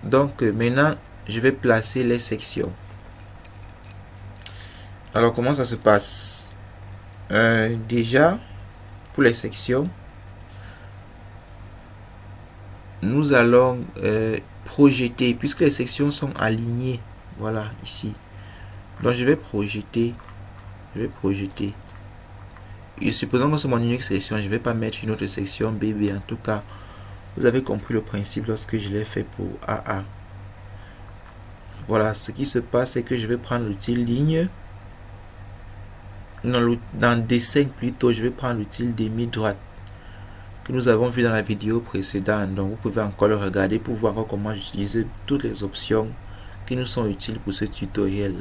Donc maintenant je vais placer les sections. Alors comment ça se passe? Déjà pour les sections, nous allons projeter, puisque les sections sont alignées, voilà ici. Donc je vais projeter, et supposons que c'est mon unique section, je ne vais pas mettre une autre section BB. En tout cas, vous avez compris le principe lorsque je l'ai fait pour AA. Voilà, ce qui se passe, c'est que je vais prendre l'outil ligne. Dans dessin plutôt, je vais prendre l'outil demi-droite que nous avons vu dans la vidéo précédente. Donc vous pouvez encore le regarder pour voir comment j'utilise toutes les options qui nous sont utiles pour ce tutoriel.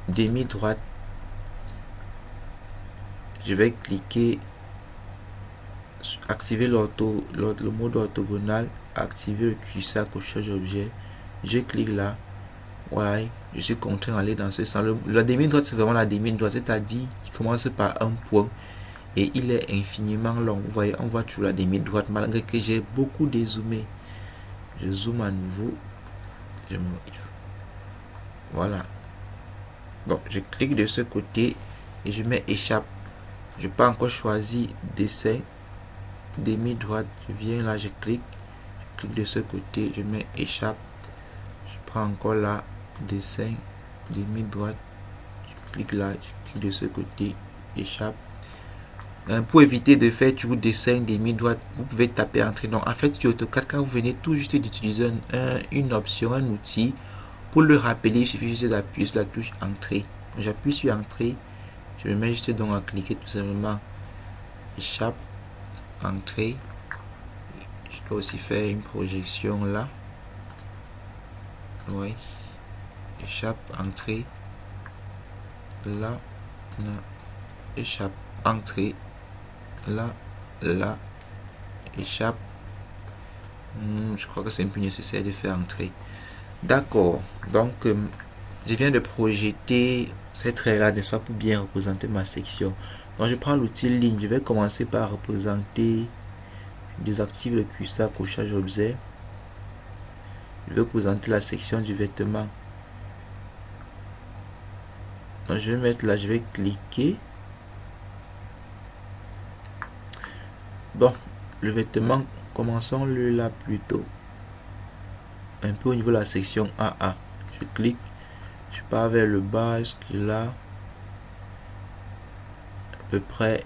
Demi-droite, je vais cliquer, activer le mode orthogonal, activer le curseur accrochage objet. Je clique là. Ouais, je suis contraint d'aller dans ce sens. La demi-droite, c'est vraiment la demi-droite, c'est-à-dire qu'il commence par un point et il est infiniment long. Vous voyez, on voit toujours la demi-droite malgré que j'ai beaucoup dézoomé. Je zoome à nouveau. Voilà. Donc, je clique de ce côté et je mets échappe. Je peux encore choisir dessin, demi-droite. Je viens là, je clique clique de ce côté, je mets échappe, je prends encore là, dessin, demi droite, je clique là, je clique de ce côté, échappe. Pour éviter de faire toujours dessin demi droite, vous pouvez taper entrée. Donc en fait sur AutoCAD, quand vous venez tout juste d'utiliser une option, un outil, pour le rappeler, il suffit juste d'appuyer sur la touche entrée. J'appuie sur entrée, je me mets juste donc à cliquer tout simplement échappe, entrée. Je dois aussi faire une projection là. Oui, échappe, entrée, là, là, échappe, entrée, là, là, échappe. Je crois que c'est un peu nécessaire de faire entrer. D'accord, donc je viens de projeter ces traits là, n'est-ce pas, pour bien représenter ma section. Donc je prends l'outil ligne, je vais commencer par représenter, je désactive le curseur accrochage objet. Je vais représenter la section du vêtement. Donc je vais mettre là, je vais cliquer. Bon, le vêtement, commençons-le là plutôt. Un peu au niveau de la section AA. Je clique, je pars vers le bas, jusque là, à peu près,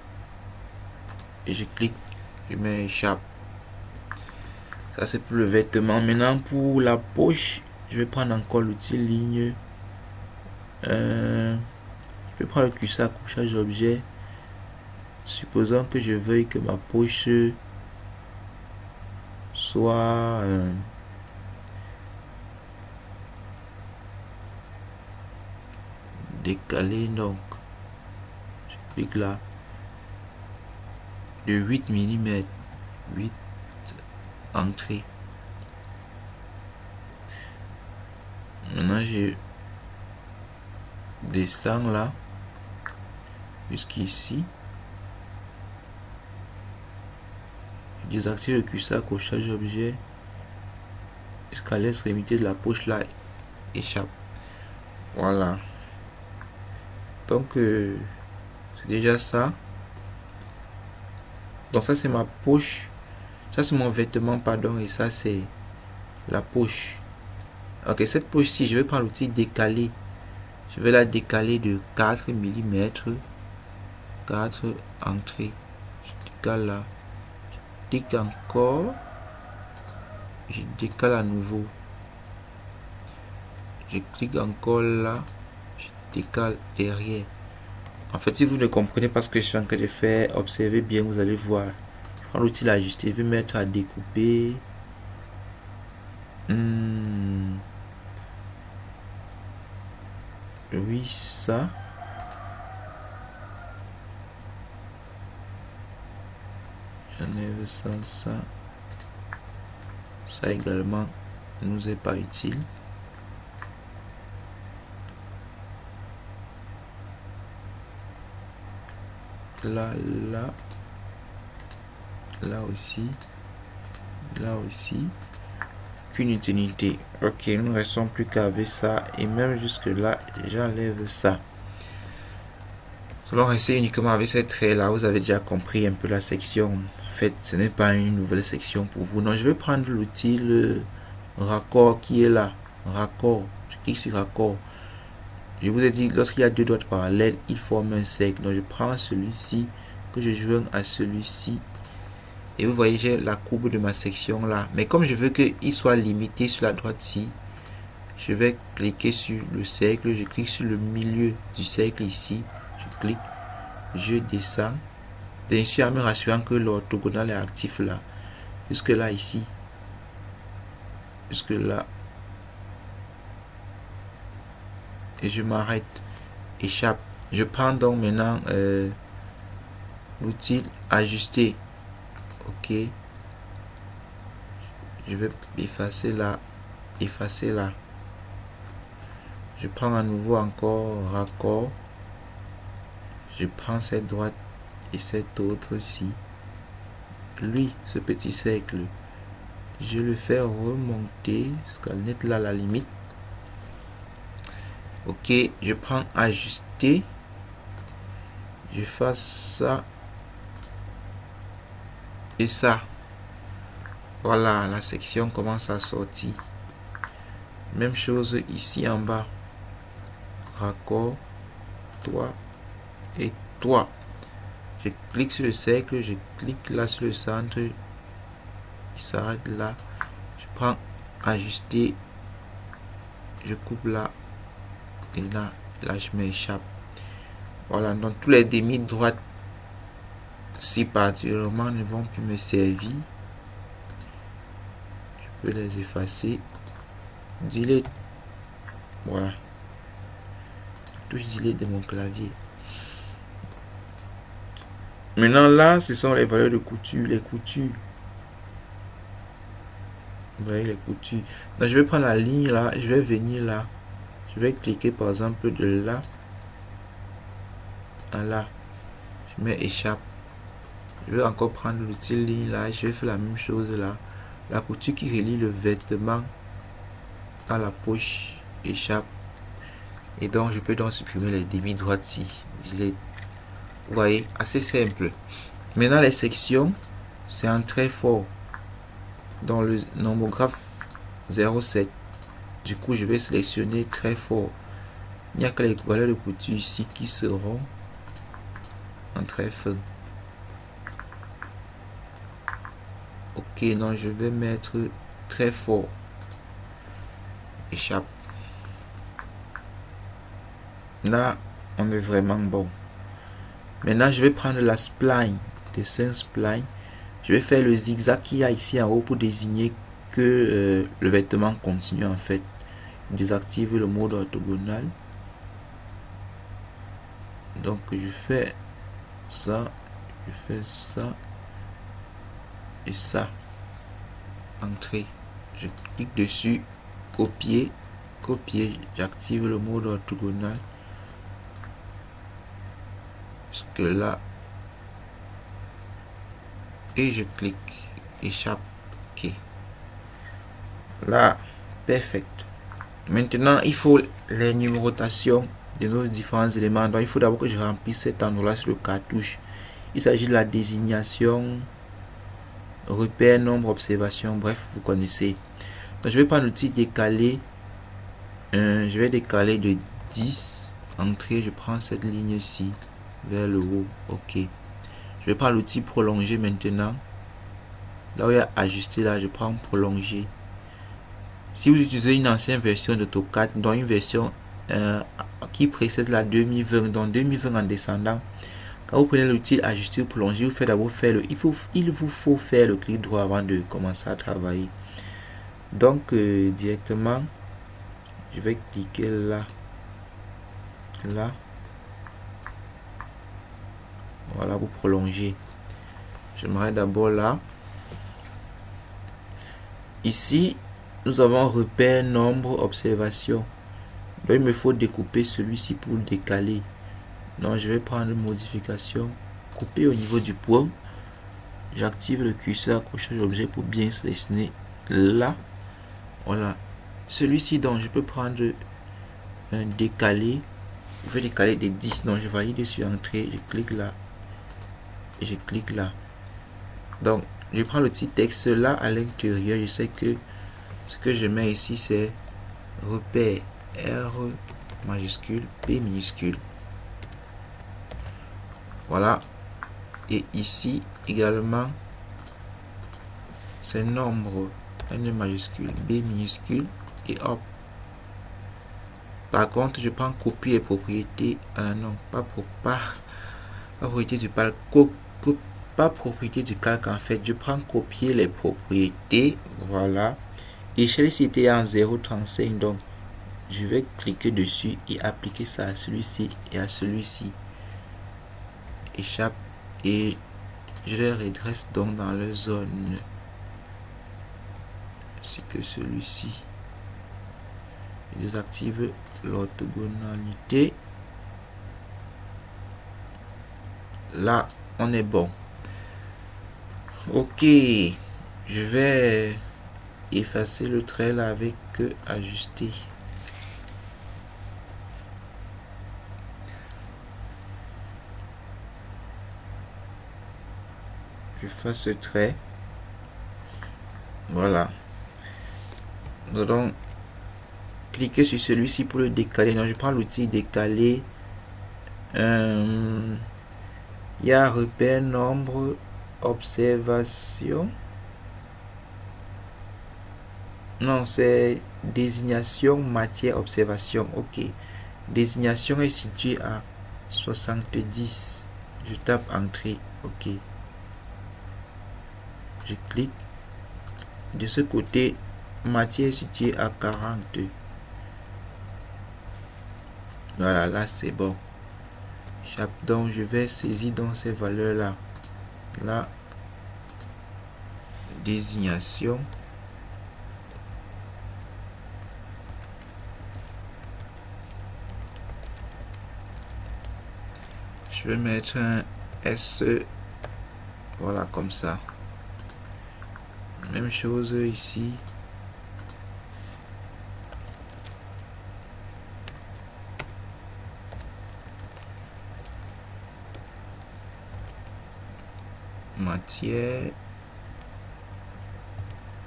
et je clique, je mets échappe. Ça c'est pour le vêtement. Maintenant pour la poche, je vais prendre encore l'outil ligne. Je vais prendre le curseur accrochage objet. Supposons que je veuille que ma poche soit décalée, donc je clique là de 8 mm, 8 entrée. Maintenant je descends là jusqu'ici. Je désactive le curseur accrochage objet jusqu'à l'extrémité de la poche là, échappe. Voilà. Donc c'est déjà ça. Donc ça c'est ma poche. Ça c'est mon vêtement, pardon, et ça c'est la poche. Ok, cette poche-ci, je vais prendre l'outil décaler. Je vais la décaler de 4 mm. 4 entrées. Je décale là. Je clique encore. Je décale à nouveau. Je clique encore là. Je décale derrière. En fait, si vous ne comprenez pas ce que je suis en train de faire, observez bien, vous allez voir. Je prends l'outil ajuster. Je vais mettre à découper. Oui, ça. J'enlève ça, ça. Ça également ne nous est pas utile. Là, là. Là aussi. Là aussi. Qu'une utilité. Ok, nous ne restons plus qu'avec ça. Et même jusque là, j'enlève ça. Alors rester uniquement avec ces traits là. Vous avez déjà compris un peu la section. En fait, ce n'est pas une nouvelle section pour vous. Non, je vais prendre l'outil le raccord qui est là. Raccord. Je clique sur raccord. Je vous ai dit, lorsqu'il y a deux droites parallèles, il forme un cercle. Donc je prends celui-ci que je joins à celui-ci. Et vous voyez, j'ai la courbe de ma section là. Mais comme je veux qu'il soit limité sur la droite-ci, je vais cliquer sur le cercle. Je clique sur le milieu du cercle ici. Je clique. Je descends. Bien sûr, en me rassurant que l'orthogonal est actif là. Jusque là, ici. Jusque là. Et je m'arrête. Échappe. Je prends donc maintenant l'outil ajuster. Ok. Je vais effacer là. Effacer là. Je prends à nouveau encore raccord. Je prends cette droite et cette autre-ci. Lui, ce petit cercle, je le fais remonter jusqu'à net là la limite. Ok, je prends ajuster. Je fasse ça et ça. Voilà, la section commence à sortir. Même chose ici en bas. Raccord, toi et toi. Je clique sur le cercle, je clique là sur le centre. Il s'arrête là. Je prends ajuster. Je coupe là. Et là je m'échappe. Voilà, donc tous les demi-droites si particulièrement ne vont plus me servir. Je peux les effacer. Delete. Voilà. Touche delete de mon clavier. Maintenant là, ce sont les valeurs de couture, les coutures. Vous voyez les coutures. Donc je vais prendre la ligne là, je vais venir là. Je vais cliquer par exemple de là à là. Je mets échappe. Je vais encore prendre l'outil ligne là, je vais faire la même chose là. La couture qui relie le vêtement à la poche échappe. Et donc je peux donc supprimer les demi-droites ici. Delete. Vous voyez, assez simple. Maintenant les sections, c'est un trait fort. Dans le nomographe 07. Du coup, je vais sélectionner très fort. Il n'y a que les valeurs de couture ici qui seront en très fin. Ok, donc je vais mettre très fort. Échappe. Là, on est vraiment bon. Maintenant, je vais prendre la spline, dessin spline. Je vais faire le zigzag qu'il y a ici en haut pour désigner que le vêtement continue en fait. Désactive le mode orthogonal. Donc je fais ça, je fais ça et ça. Entrée. Je clique dessus, copier, copier. J'active le mode orthogonal. Jusque là. Et je clique, échappe, ok. Là, perfect. Maintenant, il faut les numérotations de nos différents éléments. Donc, il faut d'abord que je remplisse cet endroit-là sur le cartouche. Il s'agit de la désignation, repère, nombre, observation, bref, vous connaissez. Donc, je vais prendre l'outil décaler. Je vais décaler de 10. Entrée, je prends cette ligne-ci vers le haut. Ok. Je vais prendre l'outil prolonger maintenant. Là où il y a ajuster, là, je prends prolonger. Si vous utilisez une ancienne version d'AutoCAD, dans une version qui précède la 2020, dans 2020 en descendant, quand vous prenez l'outil ajuster ou prolonger, vous faites d'abord faire le, il vous faut faire le clic droit avant de commencer à travailler. Donc directement, je vais cliquer là, là, voilà pour prolonger. J'aimerais d'abord là. Ici, nous avons repère, nombre, observation. Donc il me faut découper celui-ci pour le décaler. Donc je vais prendre modification, couper au niveau du point. J'active le curseur accrochage objet pour bien sélectionner là. Voilà. Celui-ci, donc je peux prendre un décaler. Je vais décaler des 10. Donc je valide sur entrée. Je clique là. Et je clique là. Donc je prends le petit texte là à l'intérieur. Je sais que ce que je mets ici c'est repère R majuscule P minuscule. Voilà. Et ici également c'est nombre N majuscule B minuscule et hop. Par contre je prends copier les propriétés non pas propriété du calque, pas propriété du calque en fait. Je prends copier les propriétés, voilà. Échelle c'était en 0,35, donc je vais cliquer dessus et appliquer ça à celui-ci et à celui-ci. Échappe et je les redresse donc dans leur zone ainsi que celui-ci. Je désactive l'orthogonalité. Là on est bon. Ok, je vais effacer le trait là avec ajuster. Je fasse ce trait. Voilà. Nous allons cliquer sur celui-ci pour le décaler. Donc, je prends l'outil décaler. Il y a repère, nombre, observation. Non, c'est désignation, matière, observation. Ok. Désignation est située à 70. Je tape entrée. Ok. Je clique. De ce côté, matière est située à 40. Voilà, là c'est bon. Donc je vais saisir dans ces valeurs là. La désignation. Je vais mettre un SE. Voilà, comme ça. Même chose ici. Matière.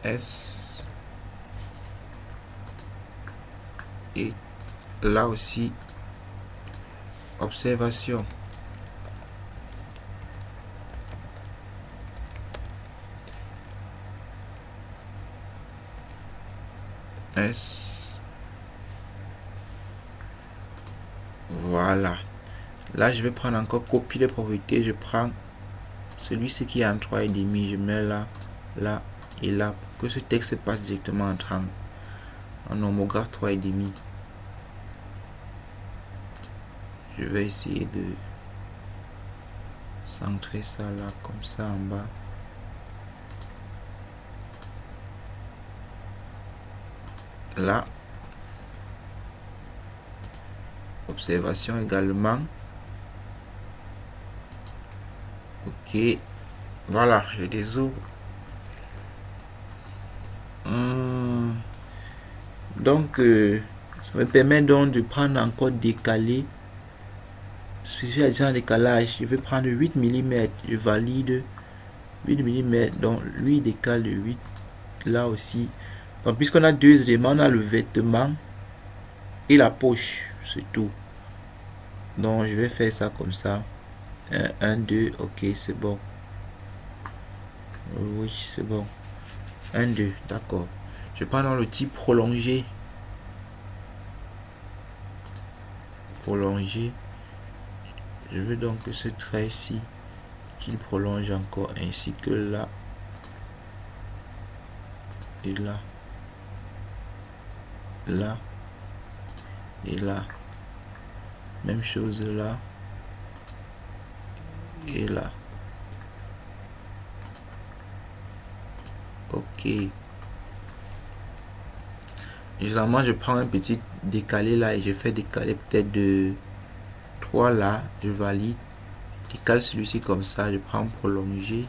S. Et là aussi. Observation. S. Voilà. Là, je vais prendre encore copier les propriétés. Je prends celui-ci qui est en 3,5. Je mets là, là et là. Pour que ce texte passe directement en homographe 3,5. Je vais essayer de centrer ça là, comme ça en bas. Là. Observation également. Ok. Voilà, je dézoome. Donc, ça me permet donc de prendre encore décaler. Spécifier la distance de décalage. Je vais prendre 8 mm. Je valide 8 mm. Donc, lui décale de 8. Là aussi. Donc, puisqu'on a deux éléments, on a le vêtement et la poche. C'est tout. Donc, je vais faire ça comme ça. 1, 2. Ok, c'est bon. Oui, c'est bon. 1, 2. D'accord. Je prends dans le type prolongé. Prolongé. Je veux donc que ce trait ici qu'il prolonge encore, ainsi que là et là, là et là. Même chose là et là. Ok. Généralement, je prends un petit décalé là et je fais décaler peut-être de 3 là. Je valide. Décale celui-ci comme ça. Je prends prolonger.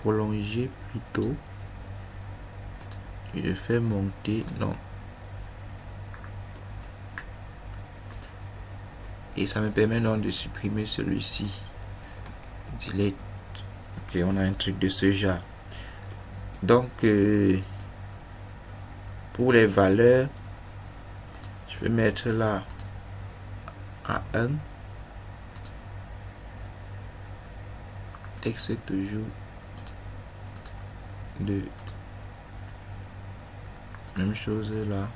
Prolonger plutôt. Et je fais monter. Non. Et ça me permet donc de supprimer celui-ci. Delete. Ok, on a un truc de ce genre. Donc, pour les valeurs, je vais mettre là à 1. Texte toujours 2. Même chose là.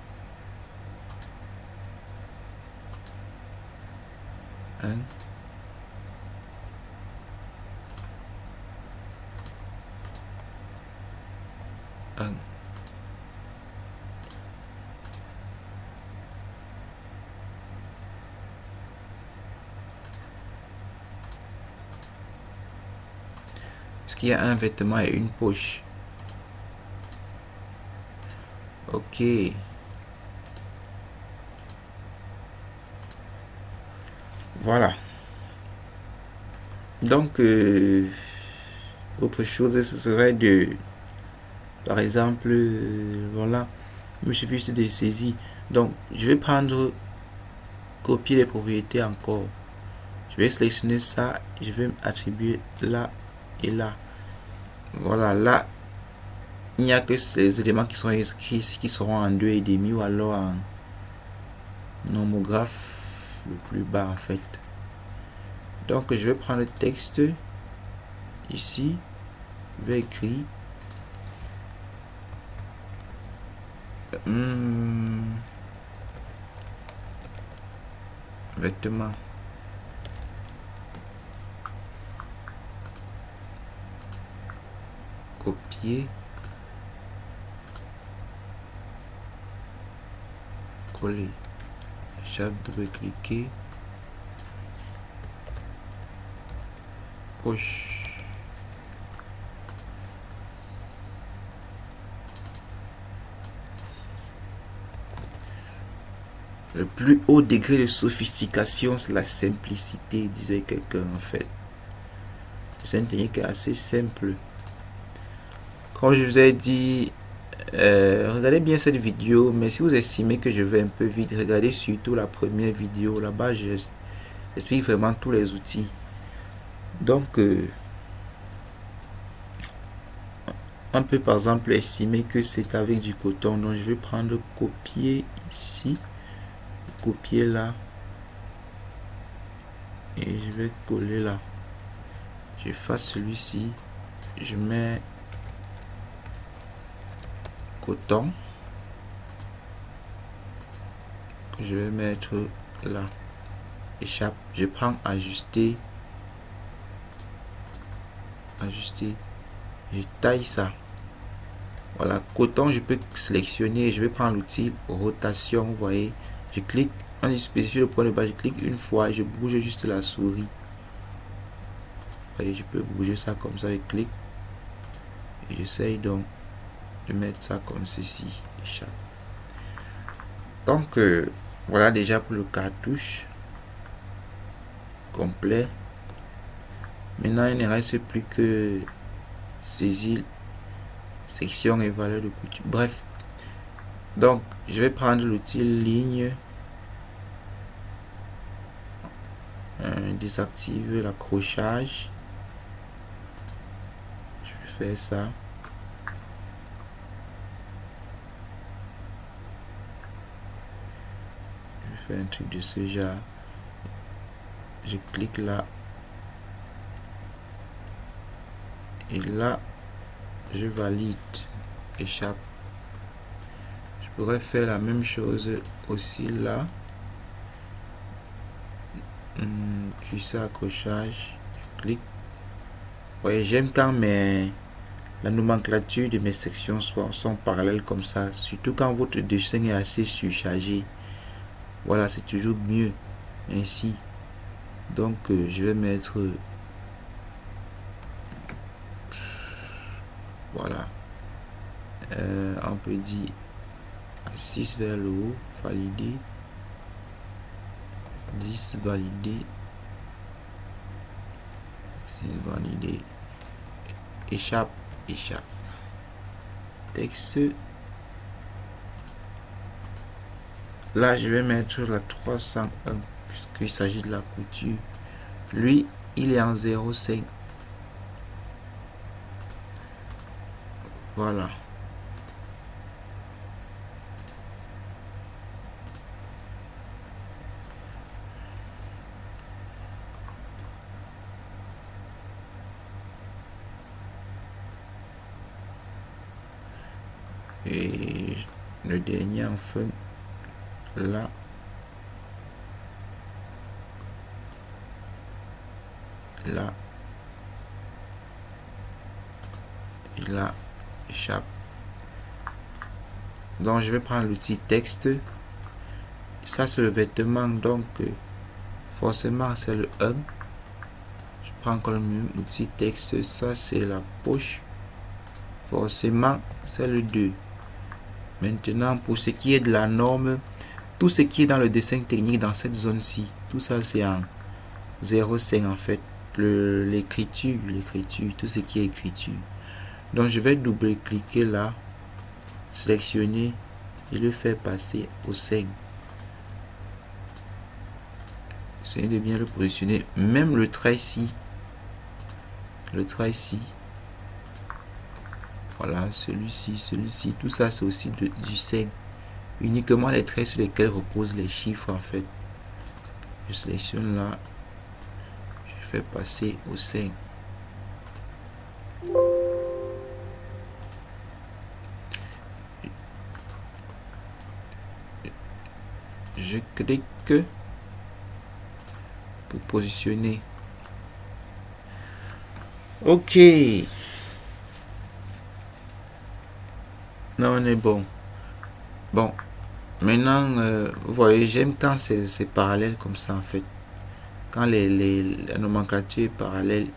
1. 1. Parce qu'il y a un vêtement et une poche. Ok. Voilà. Donc, autre chose, ce serait de, par exemple, voilà, il me suffit juste de saisir. Donc, je vais prendre, copier les propriétés encore. Je vais sélectionner ça, je vais attribuer là et là. Voilà, là, il n'y a que ces éléments qui sont inscrits ici qui seront en 2,5 ou alors en nomographe le plus bas en fait. Donc je vais prendre le texte ici, je vais écrire vêtements. Copier, coller, échappe, double-cliquer, poche. Le plus haut degré de sophistication, c'est la simplicité, disait quelqu'un en fait. C'est une technique assez simple. Comme je vous ai dit, regardez bien cette vidéo, mais si vous estimez que je vais un peu vite, regardez surtout la première vidéo. Là-bas, j'explique vraiment tous les outils. Donc, on peut par exemple estimer que c'est avec du coton. Donc, je vais prendre copier ici, copier là, et je vais coller là. J'efface celui-ci, je mets coton, je vais mettre là, échappe, je prends ajuster, je taille ça. Voilà, coton, je peux sélectionner, je vais prendre l'outil rotation, vous voyez, je clique, on spécifie le point de bas, je clique une fois, je bouge juste la souris. Vous voyez, je peux bouger ça comme ça, je clique, et j'essaye donc de mettre ça comme ceci, échappe. Donc, voilà déjà pour le cartouche complet. Maintenant, il ne reste plus que saisir section et valeur de couture. Bref, donc je vais prendre l'outil ligne, désactiver l'accrochage. Je vais faire ça. Je vais faire un truc de ce genre. Je clique là. Et là, je valide. Échappe. Je pourrais faire la même chose aussi là. Cuissard accrochage. Je clique. Vous voyez, j'aime quand la nomenclature de mes sections sont parallèles comme ça. Surtout quand votre dessin est assez surchargé. Voilà, c'est toujours mieux ainsi. Donc, je vais mettre... voilà. On peut dire 6 vers le haut, valider. 10 validé. 6 validé. Échappe. Texte. Là, je vais mettre la 301 puisqu'il s'agit de la couture. Lui, il est en 0,5. Voilà. Et le dernier enfin là. Là. Et là. Échappe. Donc je vais prendre l'outil texte. Ça c'est le vêtement, donc forcément c'est le 1. Je prends encore le même outil texte. Ça c'est la poche. Forcément c'est le 2. Maintenant pour ce qui est de la norme, tout ce qui est dans le dessin technique dans cette zone-ci, tout ça c'est en 0,5 en fait. L'écriture, tout ce qui est écriture. Donc je vais double-cliquer là, sélectionner et le faire passer au 5. Essayez de bien le positionner. Même le trait ici. Voilà, celui-ci, tout ça c'est aussi du 5. Uniquement les traits sur lesquels reposent les chiffres en fait. Je sélectionne là, je fais passer au 5. Je clique pour positionner. Ok. Non, on est bon. Bon. Maintenant, vous voyez, j'aime quand c'est parallèle comme ça en fait. Quand la nomenclature est parallèle.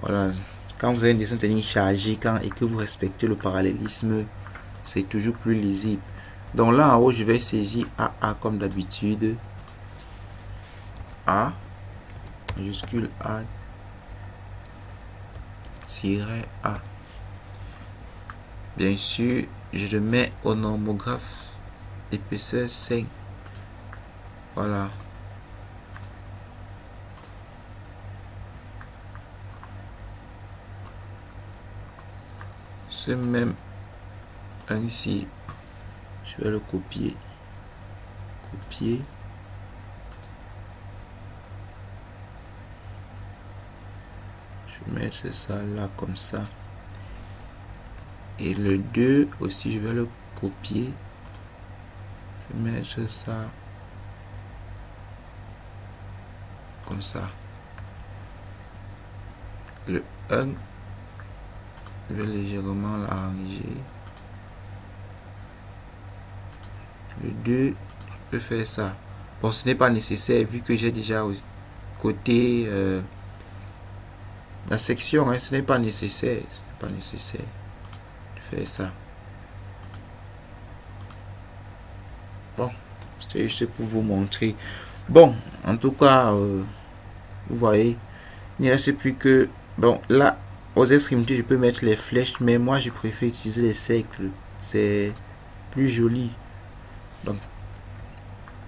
Voilà. Quand vous avez un dessin technique chargé et que vous respectez le parallélisme, c'est toujours plus lisible. Donc là en haut, je vais saisir AA comme d'habitude. A, majuscule A, tiret A. Bien sûr, je le mets au normographe d'épaisseur 5. Voilà. Ce même ici, je vais le copier. Copier. Je vais mettre ça là comme ça. Et le 2 aussi, je vais le copier. Je vais mettre ça comme ça. Le 1, je vais légèrement l'arranger. Le 2, je peux faire ça. Bon, ce n'est pas nécessaire vu que j'ai déjà côté la section, hein, ce n'est pas nécessaire. Ce n'est pas nécessaire de faire ça. Bon, c'est juste pour vous montrer. Bon, en tout cas, vous voyez, il ne reste plus que... Bon, là, aux extrémités, je peux mettre les flèches, mais moi, je préfère utiliser les cercles. C'est plus joli. Donc,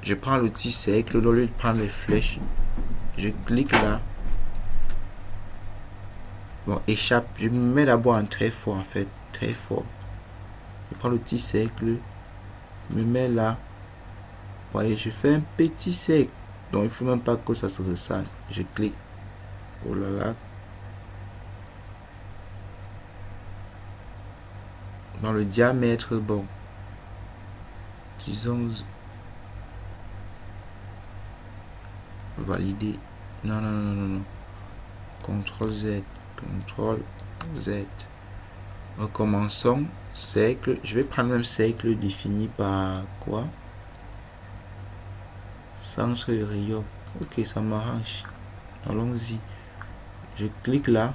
je prends l'outil cercle, au lieu de prendre les flèches, je clique là. Bon, échappe, je me mets d'abord en très fort, en fait, très fort. Je prends l'outil cercle, je me mets là. Vous voyez, je fais un petit cercle. Donc, il ne faut même pas que ça se ressente. Je clique. Oh là là. Dans le diamètre, bon. Disons. Valider. Non, non, non, non, non. CTRL Z. CTRL Z. Recommençons. Cercle. Je vais prendre un cercle défini par quoi? Centre de rayon. Ok, ça m'arrange. Allons-y. Je clique là.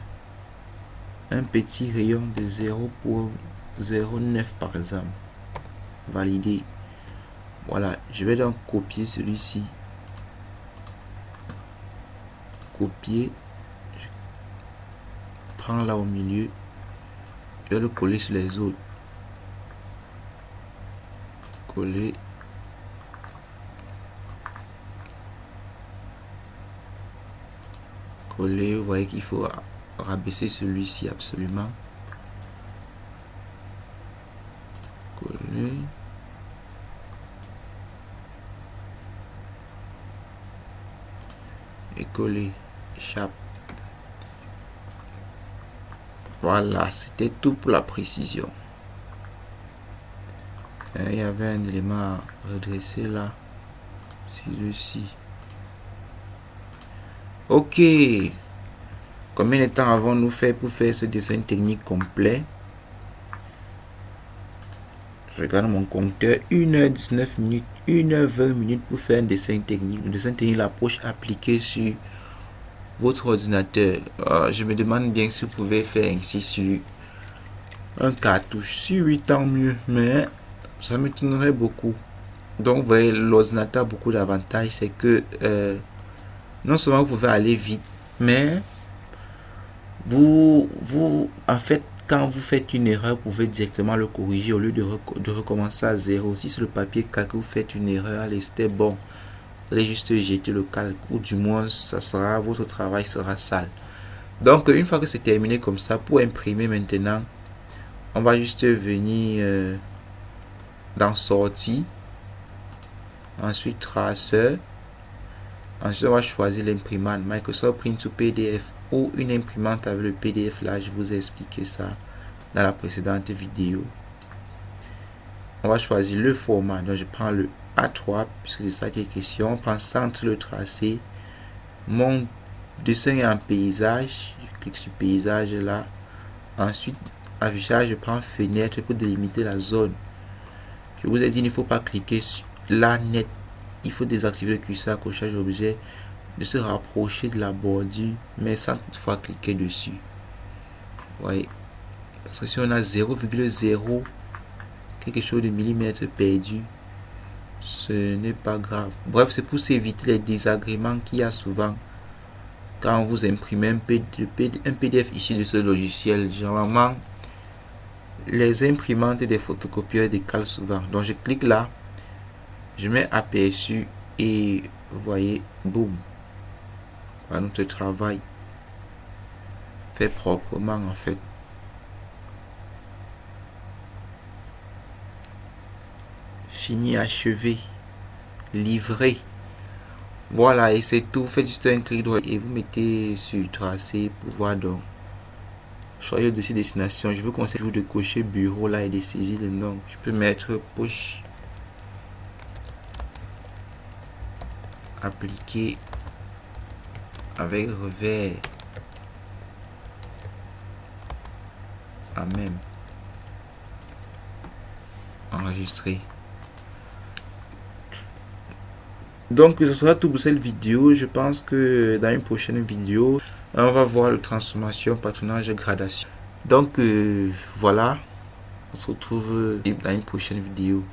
Un petit rayon de 0 pour 0,9 par exemple. Valider. Voilà. Je vais donc copier celui-ci. Copier. Je prends là au milieu. Je vais le coller sur les autres. Coller. Coller. Vous voyez qu'il faut rabaisser celui-ci absolument. Coller. Et coller. Échappe. Voilà, c'était tout pour la précision. Il y avait un élément à redresser là. Celui-ci. Ok. Combien de temps avons-nous fait pour faire ce dessin technique complet? Je regarde mon compteur. 1h19 minutes. 1h20 minutes pour faire un dessin technique. Le dessin technique, l'approche appliquée sur votre ordinateur. Je me demande bien si vous pouvez faire ainsi sur un cartouche. Sur 8 ans mieux, mais ça m'étonnerait beaucoup. Donc, vous voyez, l'ordinateur a beaucoup d'avantages. C'est que non seulement vous pouvez aller vite, mais vous en fait, quand vous faites une erreur, vous pouvez directement le corriger au lieu de recommencer à zéro. Si sur le papier calque vous faites une erreur, allez, c'était bon. Vous allez juste jeter le calque, ou du moins, votre travail sera sale. Donc, une fois que c'est terminé comme ça, pour imprimer maintenant, On va juste venir dans sortie, ensuite traceur, ensuite on va choisir l'imprimante Microsoft Print to PDF ou une imprimante avec le PDF. Là je vous ai expliqué ça dans la précédente vidéo. On va choisir le format, donc je prends le A3 puisque c'est ça qui est question. On prend centre le tracé, mon dessin est en paysage, je clique sur paysage là, ensuite affichage, je prends fenêtre pour délimiter la zone. Je vous ai dit, il ne faut pas cliquer sur la net, il faut désactiver le curseur accrochage objet, de se rapprocher de la bordure mais sans toutefois cliquer dessus. Vous voyez, parce que si on a 0,0 quelque chose de millimètre perdu, ce n'est pas grave. Bref, c'est pour s'éviter les désagréments qu'il y a souvent quand vous imprimez un PDF issu de ce logiciel. Généralement, les imprimantes et des photocopieurs décalent souvent. Donc je clique là, je mets aperçu et vous voyez, boum, voilà notre travail fait proprement en fait. Fini, achevé, livré. Voilà, et c'est tout. Faites juste un clic droit et vous mettez sur tracé pour voir. Donc choisir le dossier destination. Je vous conseille toujours de cocher bureau là et de saisir le nom. Je peux mettre push, appliquer avec revers à même, enregistrer. Donc ce sera tout pour cette vidéo. Je pense que dans une prochaine vidéo on va voir la transformation, patronage et gradation. Donc voilà, on se retrouve dans une prochaine vidéo.